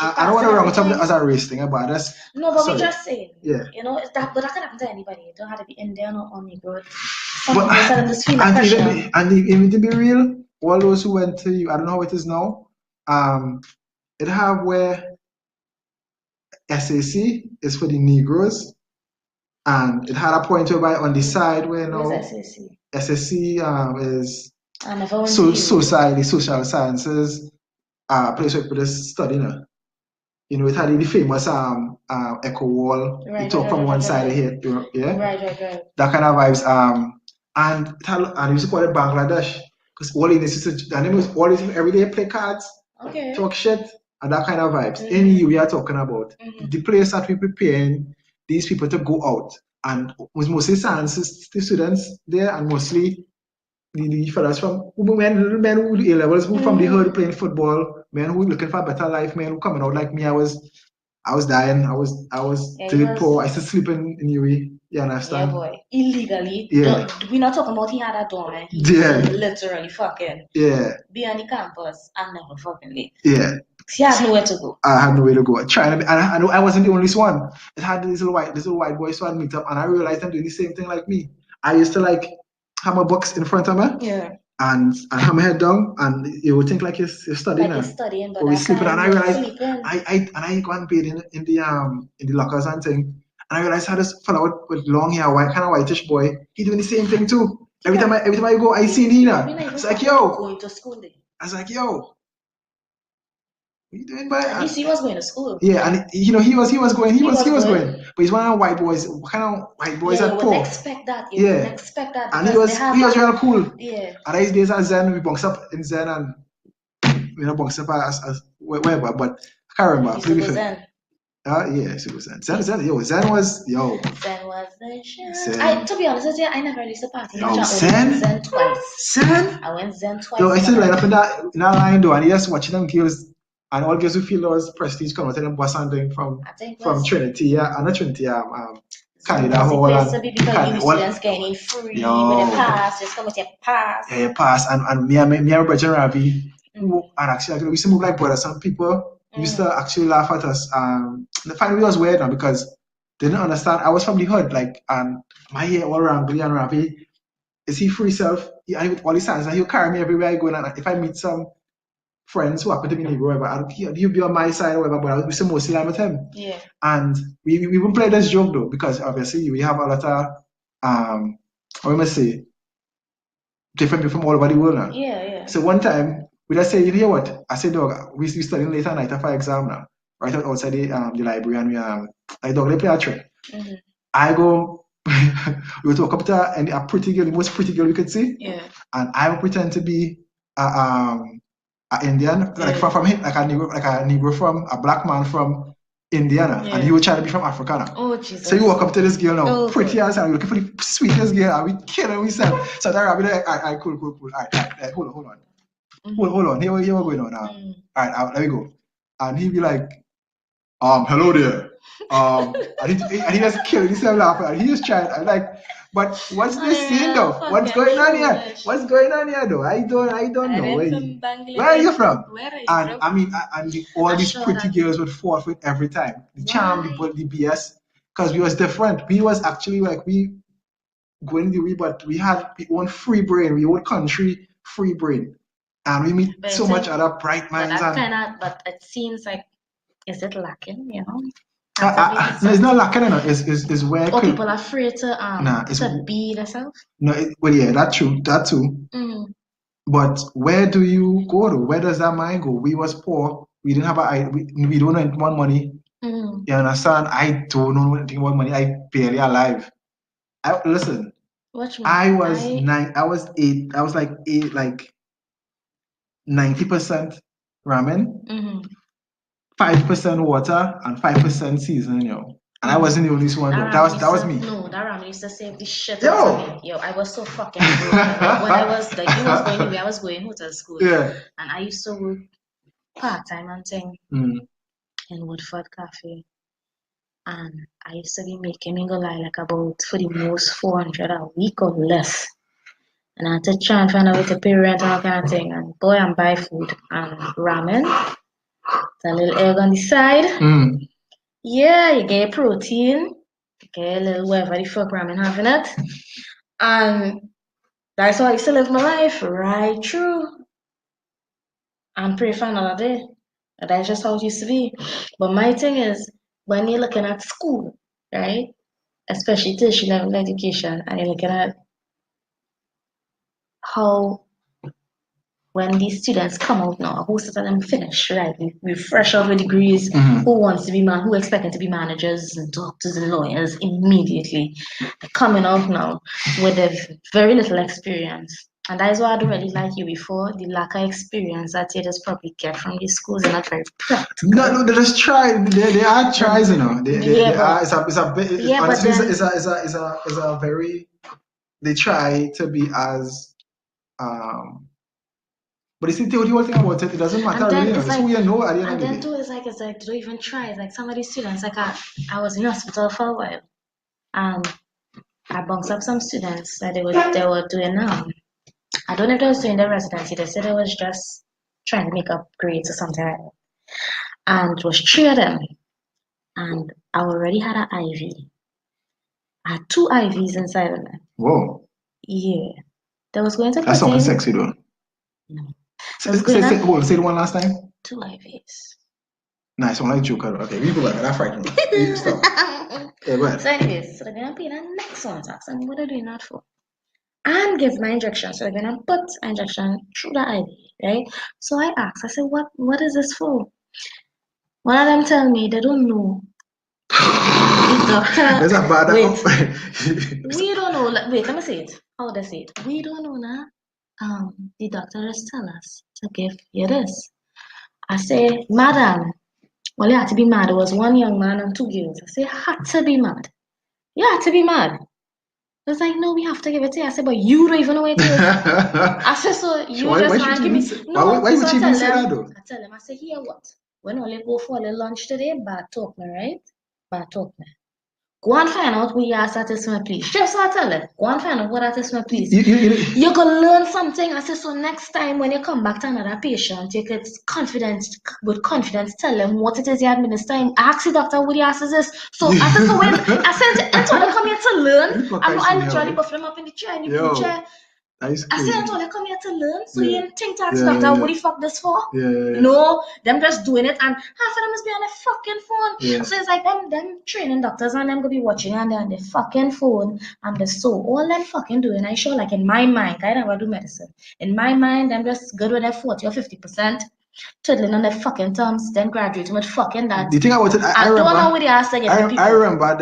[SPEAKER 2] I don't want to wrong something as a race thing about this.
[SPEAKER 1] No, but we just saying. Yeah. You know, but that can happen to anybody. You don't have to be Indian or Negro.
[SPEAKER 2] And even to be real, all those who went to you, I don't know how it is now. It have where s.e.a is for the Negroes, and it had a point whereby on the side where s.e.a is society, social sciences, place where people study now. You know, it had the famous echo wall. You talk from one side of here, yeah. Right. That kind of vibes. And we used to call it Bangladesh because all it is the name was all it every day play cards, talk shit. And that kind of vibes. In you we are talking about. The place that we're preparing these people to go out. And with mostly science students there and mostly the fellas from men who do A-levels, who from the hood playing football, men who looking for a better life, men who coming out like me. I was dying. I was dirt poor. I used to sleep in UE. You understand? Yeah, boy.
[SPEAKER 1] Illegally. Yeah. We're not talking about he had a dorm. Yeah. Literally fucking. Yeah. Be on the campus and never fucking leave. Yeah. He had nowhere to go.
[SPEAKER 2] I had nowhere to go. Trying to, and I know I wasn't the only one. It had this little white boys who had meet up, and I realized I'm doing the same thing like me. I used to like have my books in front of me. Yeah. And have my head down, and you would think like you're studying. Like you're studying, but we're sleeping. And I realized I go and bathe in the lockers and thing. And I realized how this fellow with long hair, kind of whitish boy, he doing the same thing too. Every time I go, I see Nina. It's like, yo. Going to school. I was like, yo. What you doing, boy?
[SPEAKER 1] At least he was going to school.
[SPEAKER 2] Yeah, and he was going. But he's one of the white boys. What kind of white boys
[SPEAKER 1] Yeah,
[SPEAKER 2] are
[SPEAKER 1] you
[SPEAKER 2] poor?
[SPEAKER 1] wouldn't expect that. You wouldn't expect that.
[SPEAKER 2] And he was real cool.
[SPEAKER 1] Yeah.
[SPEAKER 2] And these days at Zen, we bunks up in Zen and bunks up as wherever, but I can't remember.
[SPEAKER 1] To go Zen.
[SPEAKER 2] Yeah, so Zen. Zen was
[SPEAKER 1] the shit. To be honest with you, I never used to party.
[SPEAKER 2] Zen
[SPEAKER 1] twice.
[SPEAKER 2] I
[SPEAKER 1] went Zen twice.
[SPEAKER 2] No, I still line up in that line though, and he just watching them girls, and all girls who feel those prestige come out and bus something from Trinity, and not Trinity, Canada Hall and
[SPEAKER 1] students getting free with a pass, just come with your pass.
[SPEAKER 2] Yeah, pass, and me and my brother Ravi, and actually we used to move like brothers. Some people used to actually laugh at us. The family was weird now because they didn't understand. I was from the hood, like, and my hair all wrangly and Ravi. Is he free self? And with all his hands, and he'll carry me everywhere I go. And if I meet some friends who happen to be in the whatever, he'll be on my side or whatever, but I used to mostly line with him.
[SPEAKER 1] Yeah.
[SPEAKER 2] And we even play this joke though, because obviously we have a lot of what must say, different people from all over the world now.
[SPEAKER 1] Yeah.
[SPEAKER 2] So one time we just say, you know what? I said, dog, we studying later night for exam now. Right outside the library, and we I dog they play a trick.
[SPEAKER 1] Mm-hmm.
[SPEAKER 2] I go we talk up to and a pretty girl, the most pretty girl we could see.
[SPEAKER 1] Yeah.
[SPEAKER 2] And I will pretend to be an Indian, like from him, like a Negro from a black man from Indiana, and he will try to be from Africa now.
[SPEAKER 1] Oh Jesus!
[SPEAKER 2] So you walk up to this girl now, pretty as and we're looking for the sweetest girl, and we killing ourselves. So that rabbit, alright, cool. Alright, hold on. Mm-hmm. Hold on. Here we're going on now. Alright, let me go. And he'd be like, hello there. And he just killing himself laughing, and he just trying. I'm like, but what's this scene though? What's going on here? What's going on here though? I don't know. Where are you from? And I mean, all these pretty girls would fall for it every time. The charm, the BS, because we was different. We was actually like we going the way, but we had our own free brain, we own country free brain, and we meet so much other bright minds.
[SPEAKER 1] But it seems like, is it lacking? You know.
[SPEAKER 2] No, it's not lacking. It's where
[SPEAKER 1] people are afraid to be themselves.
[SPEAKER 2] No, well, yeah, that too. But where do you go to? Where does that mind go? We was poor. We didn't have we don't want money. You understand? I don't know anything about money. I barely alive. Listen. I was 9. I was 8. I was like 8, like 90% ramen. 5% water and 5% seasoning, yo. And I wasn't the only one. That was me.
[SPEAKER 1] No, that ramen used to save the shit out of me. Yo, I was so fucking broke. When I was like, you was going away, I was going hotel school.
[SPEAKER 2] Yeah.
[SPEAKER 1] And I used to work part-time and thing in Woodford Cafe. And I used to be making me go like about for the most 400 a week or less. And I had to try and find a way to pay rent and all kind of thing. And boy, and buy food and ramen. A little egg on the side. Yeah, you get protein. You get a little whatever the fuck ramen having it. And that's how I used to live my life right through. And pray for another day. And that's just how it used to be. But my thing is, when you're looking at school, right? Especially tertiary level education, and you're looking at how when these students come out now, most of them finish, right? We fresh out with degrees. Who wants to be who expecting to be managers and doctors and lawyers immediately? They're coming out now with a very little experience. And that is why I don't really like you before. The lack of experience that you just probably get from these schools are not very practical. No,
[SPEAKER 2] they just try. They are tries, you know. They are. It's a very. They try to be as but you see, the whole thing about it doesn't matter really. It's who you know at the end of the day.
[SPEAKER 1] And then too, it's like don't even try. It's like some of these students, like I was in hospital for a while, and I bunked up some students that they were doing I don't know if they was doing their residency. They said they was just trying to make up grades or something like that. And it was 3 of them, and I already had an IV. I had 2 IVs inside of me.
[SPEAKER 2] Whoa.
[SPEAKER 1] Yeah. That was going to
[SPEAKER 2] That's something sexy though.
[SPEAKER 1] No.
[SPEAKER 2] Say the one last time.
[SPEAKER 1] 2 IVs.
[SPEAKER 2] Nice one, like Joker. Okay, we go back. That's right. Stop. Yeah, go ahead.
[SPEAKER 1] So anyways, so they're gonna be the next one to ask them what are they doing that for? And give my injection. So they're gonna put injection through the IV, right? So I asked, I said, what is this for? One of them tell me they don't know. The doctor.
[SPEAKER 2] There's a bad
[SPEAKER 1] Wait. We don't know. Wait, let me say it. How would I say it? We don't know now. The doctor just tell us to give you this. I say, Madam, well, you had to be mad. There was one young man and two girls. I say, had to be mad. You had to be mad. I was like, no, we have to give it to you. I said, but you don't even know it is. I said, so you
[SPEAKER 2] why
[SPEAKER 1] just
[SPEAKER 2] should
[SPEAKER 1] want to
[SPEAKER 2] you
[SPEAKER 1] give me.
[SPEAKER 2] even say,
[SPEAKER 1] No,
[SPEAKER 2] why would
[SPEAKER 1] so
[SPEAKER 2] you
[SPEAKER 1] I
[SPEAKER 2] even
[SPEAKER 1] tell
[SPEAKER 2] say that
[SPEAKER 1] them,
[SPEAKER 2] though?
[SPEAKER 1] I tell them, I say, here what? When only go for the lunch today, bad talk me, right? Bad talk me. Go and find out who you are satisfied, please. Just so I tell them, go and find out what that is, please. You can learn something. I say, so next time when you come back to another patient, you could with confidence tell them what it is you're administering. Ask the doctor what he asks this. So I said, so when I said, it's all come here to learn. I literally buff them up in the chair and you put chair.
[SPEAKER 2] That is
[SPEAKER 1] I
[SPEAKER 2] crazy.
[SPEAKER 1] said, I come here to learn, so
[SPEAKER 2] Yeah.
[SPEAKER 1] you think to ask doctor, what the fuck this for?
[SPEAKER 2] Yeah.
[SPEAKER 1] No, them just doing it, and half of them is be on their fucking phone.
[SPEAKER 2] Yeah.
[SPEAKER 1] So it's like them training doctors and them gonna be watching and they're on their fucking phone and the so all them fucking doing. I sure like in my mind, I never do medicine. In my mind, them just good with their 40 or 50%. Twiddling on their fucking thumbs, then graduating with fucking that.
[SPEAKER 2] The thing about it, I
[SPEAKER 1] don't
[SPEAKER 2] remember,
[SPEAKER 1] know what they ask to get the people.
[SPEAKER 2] I remember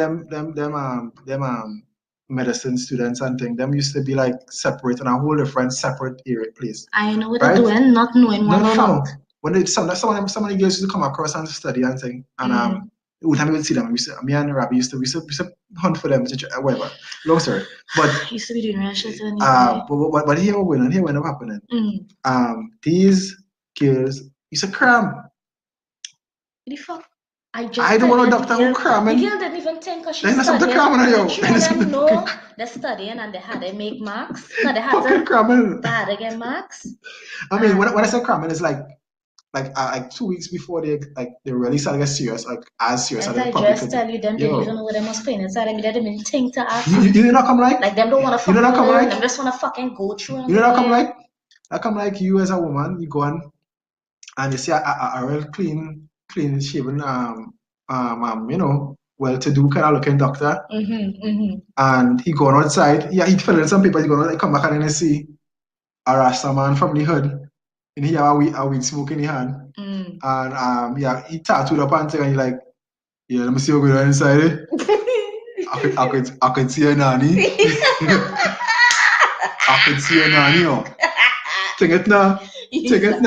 [SPEAKER 2] them medicine students and thing. Them used to be like separate in a whole different separate area place.
[SPEAKER 1] I know what they're doing, not knowing one fuck.
[SPEAKER 2] No. When they, some of the girls used to come across and study and thing, and every time we would see them, me and Rabbi used to hunt for them, whatever. Long story, but
[SPEAKER 1] used to be doing that shit.
[SPEAKER 2] But here we're going, and here we're not happening. These girls used to cram.
[SPEAKER 1] The fuck?
[SPEAKER 2] I don't want a doctor who cramming.
[SPEAKER 1] The girl didn't even think because she's studying. Them know they're studying and they had to make marks. They had to get marks.
[SPEAKER 2] I mean, when I say cramming, it's like 2 weeks before they really start to get serious, like as serious as they probably
[SPEAKER 1] just tell you, them didn't even know what they must pay inside. I mean, they didn't even think to ask.
[SPEAKER 2] You did not come like
[SPEAKER 1] them don't want to fucking learn. Them just want to fucking go through.
[SPEAKER 2] You know not come like? I come like you as a woman, you go on and you see a real clean shaven, well-to-do kind of looking doctor. And he going outside. Yeah, he fill in some papers. He going to come back and then see a Rasta man from the hood. And he have a weed smoke in his hand. And he tattooed up and thing, and he like, yeah, let me see what going on inside it. I could see a nanny. I could see a nanny. Oh. Take it now,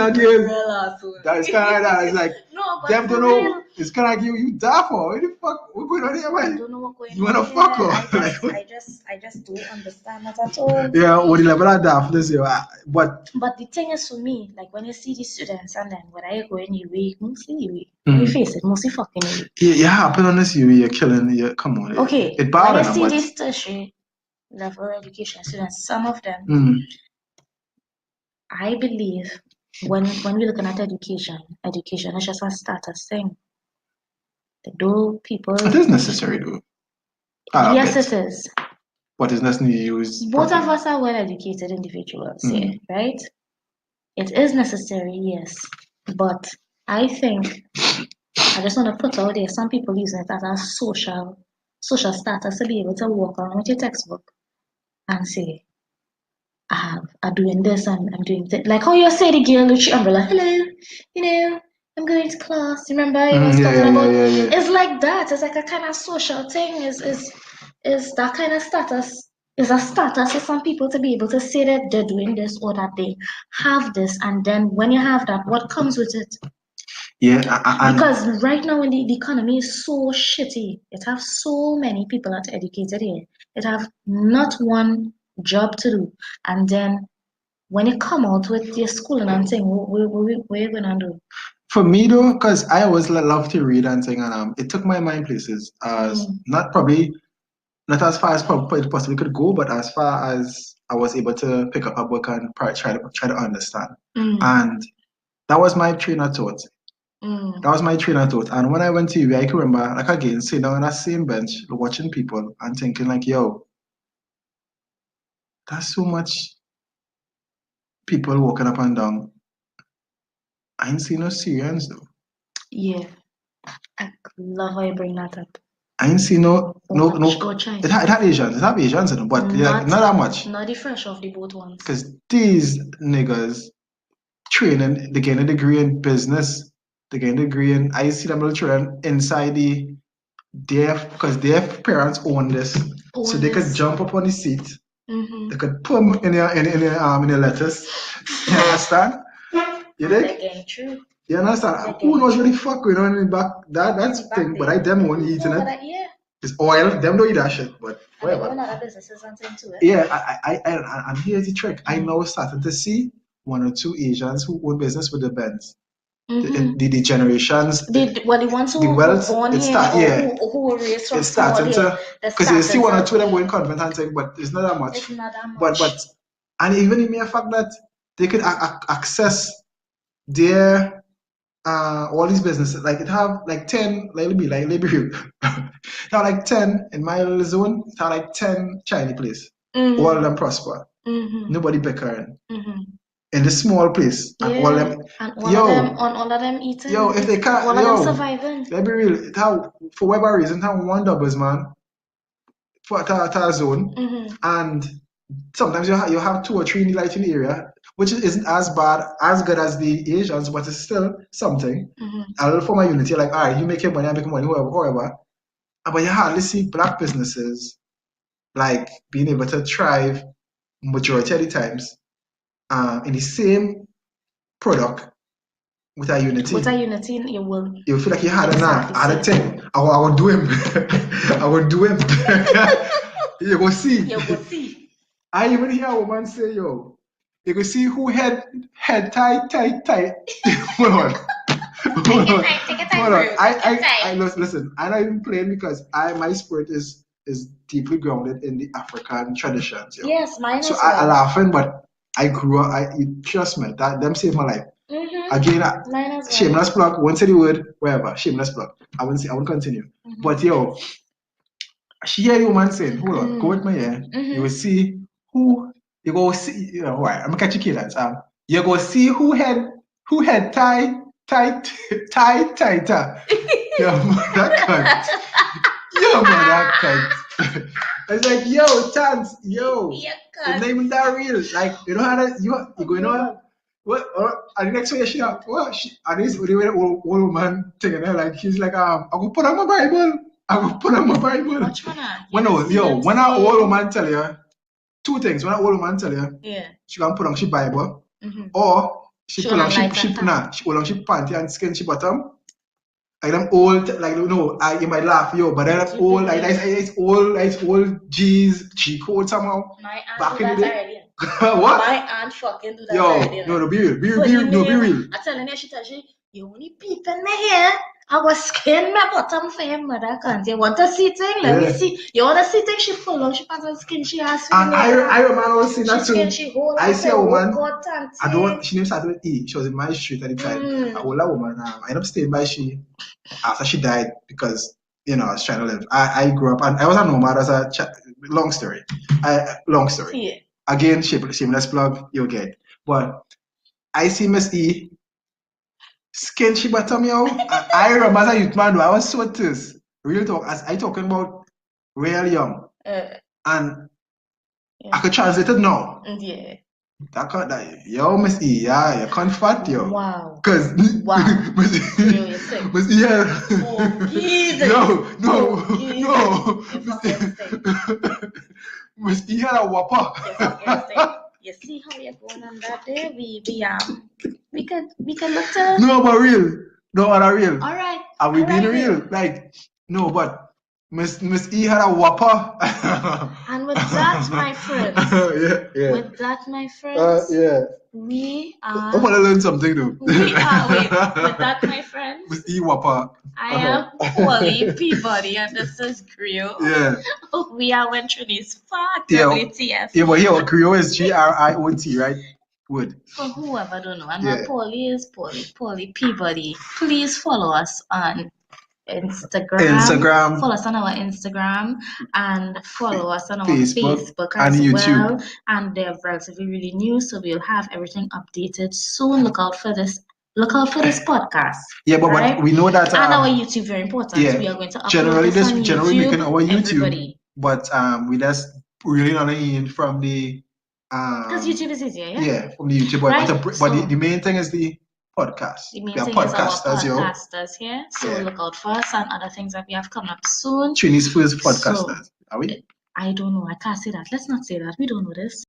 [SPEAKER 2] dear. That is kind of that. It's like, no, but them don't know. It's kind of like you die for. What the fuck? What's going on here, man? I don't know what's going on. You wanna fuck her?
[SPEAKER 1] I just don't understand that at all.
[SPEAKER 2] Yeah, what the level of that this year, but
[SPEAKER 1] the thing is for me, like when you see the students and then when I go in UA, mostly UA, you face it, mostly fucking UA.
[SPEAKER 2] Yeah, happen on this UA, you're killing. Yeah, come on.
[SPEAKER 1] Okay,
[SPEAKER 2] it bothers
[SPEAKER 1] them. When you see these tertiary level education students, some of them. I believe when we're looking at education is just a status thing. Though people.
[SPEAKER 2] It is necessary, though.
[SPEAKER 1] Yes, it is.
[SPEAKER 2] But it's necessary to use.
[SPEAKER 1] Both of us are well-educated individuals, right? It is necessary, yes. But I think I just want to put out there some people using it as a social status to be able to walk around with your textbook and say, I'm doing this and I'm doing that. Like how you say the girl with your umbrella, hello, I'm going to class. Remember I was talking about it's like that. It's like a kind of social thing. Is that kind of status is a status for some people to be able to say that they're doing this or that they have this, and then when you have that, what comes with it?
[SPEAKER 2] Yeah,
[SPEAKER 1] because right now when the economy is so shitty, it have so many people that are educated here. It have not one job to do, and then when you come out with your schooling and saying, what are you gonna do?
[SPEAKER 2] For me though, because I always love to read and thing, and it took my mind places as not as far as it possibly could go, but as far as I was able to pick up a book and try to understand. And that was my train of thought. That was my train of thought. And when I went to UV, I can remember, like again, sitting down on that same bench, watching people and thinking like, yo, that's so much people walking up and down. I ain't seen no Syrians though.
[SPEAKER 1] Yeah. I love how you bring that up.
[SPEAKER 2] I ain't seen no. It had Asians. It have Asians in them, but not that much.
[SPEAKER 1] Not the fresh off the boat ones.
[SPEAKER 2] Because these niggas training, they getting a degree in business. They get in the green. I see them little children inside because their parents own this, so they could jump up on the seat. They could put them in your lettuce. You understand? You dig? You understand? Who knows what the fuck going on in the back? That's the thing. But I them won't eating it. It's oil. Them don't eat that shit. But whatever. Yeah, and here's the trick. I now starting to see one or two Asians who own business with the Benz. The generations,
[SPEAKER 1] the ones who
[SPEAKER 2] wealth,
[SPEAKER 1] born
[SPEAKER 2] it
[SPEAKER 1] here
[SPEAKER 2] start,
[SPEAKER 1] or
[SPEAKER 2] yeah,
[SPEAKER 1] who were raised from
[SPEAKER 2] it's starting
[SPEAKER 1] small
[SPEAKER 2] to, because you see one or two of them going convent and thing, but it's not that much.
[SPEAKER 1] It's not that much.
[SPEAKER 2] But and even in mere fact that they could access their all these businesses, like it have like 10, like let me real. It have like 10 in my little zone. It have like 10 Chinese place. All of them prosper. Nobody bickering. In this small place, and all them,
[SPEAKER 1] and all of them eating.
[SPEAKER 2] Yo, if they can't,
[SPEAKER 1] all of them surviving.
[SPEAKER 2] Let me real. It have, for whatever reason, have one doubles man for a zone, and sometimes you have 2 or 3 in the area, which isn't as good as the Asians, but it's still something. A little form of unity, like, all right, you make your money, I make money, whoever. But you hardly see black businesses like being able to thrive majority of the times in the same product with a unity. You feel like you had a thing. I will do him. I will do him. You go see. I even hear a woman say, yo, you go see who head tight. Hold on. I listen, I'm not even playing because my spirit is deeply grounded in the African traditions. Yo.
[SPEAKER 1] Yes, mine
[SPEAKER 2] so
[SPEAKER 1] as well.
[SPEAKER 2] I laughing, but I grew up, trust me, that them saved my life. Again, shameless plug, won't say the word, wherever, shameless plug. I won't continue. But yo, she hear the woman saying, hold on, go with me here. You will see who, you go see, you know, right, I'm gonna catch you kids. You go see who had tighter. Yo, that cunt. Yo, man, that cunt. It's like, yo, chance, yo. It's not even that real. Like, you know how that, you going on? What? And the next way she and this old woman taking her like she's like I go put on my Bible.
[SPEAKER 1] Watch
[SPEAKER 2] when an old woman tell you 2 things. When an old woman tell you, she can put on she Bible, or she put on she panty and skin she bottom. Like them old, like you might laugh, yo, but then old, like it's old G's cheat code somehow.
[SPEAKER 1] My aunt back in the day.
[SPEAKER 2] What?
[SPEAKER 1] My aunt fucking do that already.
[SPEAKER 2] No, be real. Be real.
[SPEAKER 1] I tell her, she tells you, you only peep in my hair. I was skin my bottom for him, mother can't. You want to see thing? Let me see. You want to see thing? She pull out, she pants on skin, she has.
[SPEAKER 2] And I remember I was seeing that too. I see a woman. She named started with E. She was in my street at the time. An older woman. I ended up staying by she after she died because I was trying to live. I grew up and I was a nomad as a long story. Yeah. Again, shameless plug, you'll get. But I see Miss E skin she bottom yo. I remember as a youth man, I was so this. Real talk, as I talking about real young. And I could translate it now.
[SPEAKER 1] Yeah.
[SPEAKER 2] Yo, Miss E, yeah, you can't fat yo.
[SPEAKER 1] Wow.
[SPEAKER 2] Cause Miss E, yeah. No. Miss E had a whopper.
[SPEAKER 1] You see how you're going on that day? We can look to.
[SPEAKER 2] No, but real. No, but real.
[SPEAKER 1] All right.
[SPEAKER 2] Are we being real? Like, no, but Miss E had a whopper.
[SPEAKER 1] And with that, my friends.
[SPEAKER 2] Yeah.
[SPEAKER 1] With that, my friends. We are.
[SPEAKER 2] I want to learn something though.
[SPEAKER 1] With that, my friends.
[SPEAKER 2] Miss E whopper.
[SPEAKER 1] I am Polly Peabody, and this is Griot.
[SPEAKER 2] Yeah.
[SPEAKER 1] We are when Trinidad's Park,
[SPEAKER 2] WTF. Yeah, but here, Griot is GRIOT, right? Wood.
[SPEAKER 1] For whoever don't know, and my Polly is Polly Peabody. Please follow us on Instagram. Follow us on our Instagram and follow us on our Facebook
[SPEAKER 2] and
[SPEAKER 1] as
[SPEAKER 2] YouTube.
[SPEAKER 1] Well. And they're relatively really new, so we'll have everything updated soon. Look out for this podcast.
[SPEAKER 2] Yeah, but we know that
[SPEAKER 1] and our YouTube very important. Yeah, we are going to upload
[SPEAKER 2] generally making our YouTube,
[SPEAKER 1] everybody.
[SPEAKER 2] But we just really not in from the
[SPEAKER 1] because YouTube is easier.
[SPEAKER 2] Yeah, from the YouTube, but the main thing is the podcast.
[SPEAKER 1] The
[SPEAKER 2] We
[SPEAKER 1] main
[SPEAKER 2] are
[SPEAKER 1] thing is our
[SPEAKER 2] podcasters, yo.
[SPEAKER 1] podcasters here. So
[SPEAKER 2] Yeah.
[SPEAKER 1] look out for us and other things that we have coming up soon.
[SPEAKER 2] Chinese first
[SPEAKER 1] So
[SPEAKER 2] podcasters. Are we?
[SPEAKER 1] I don't know. I can't say that. Let's not say that. We don't know this.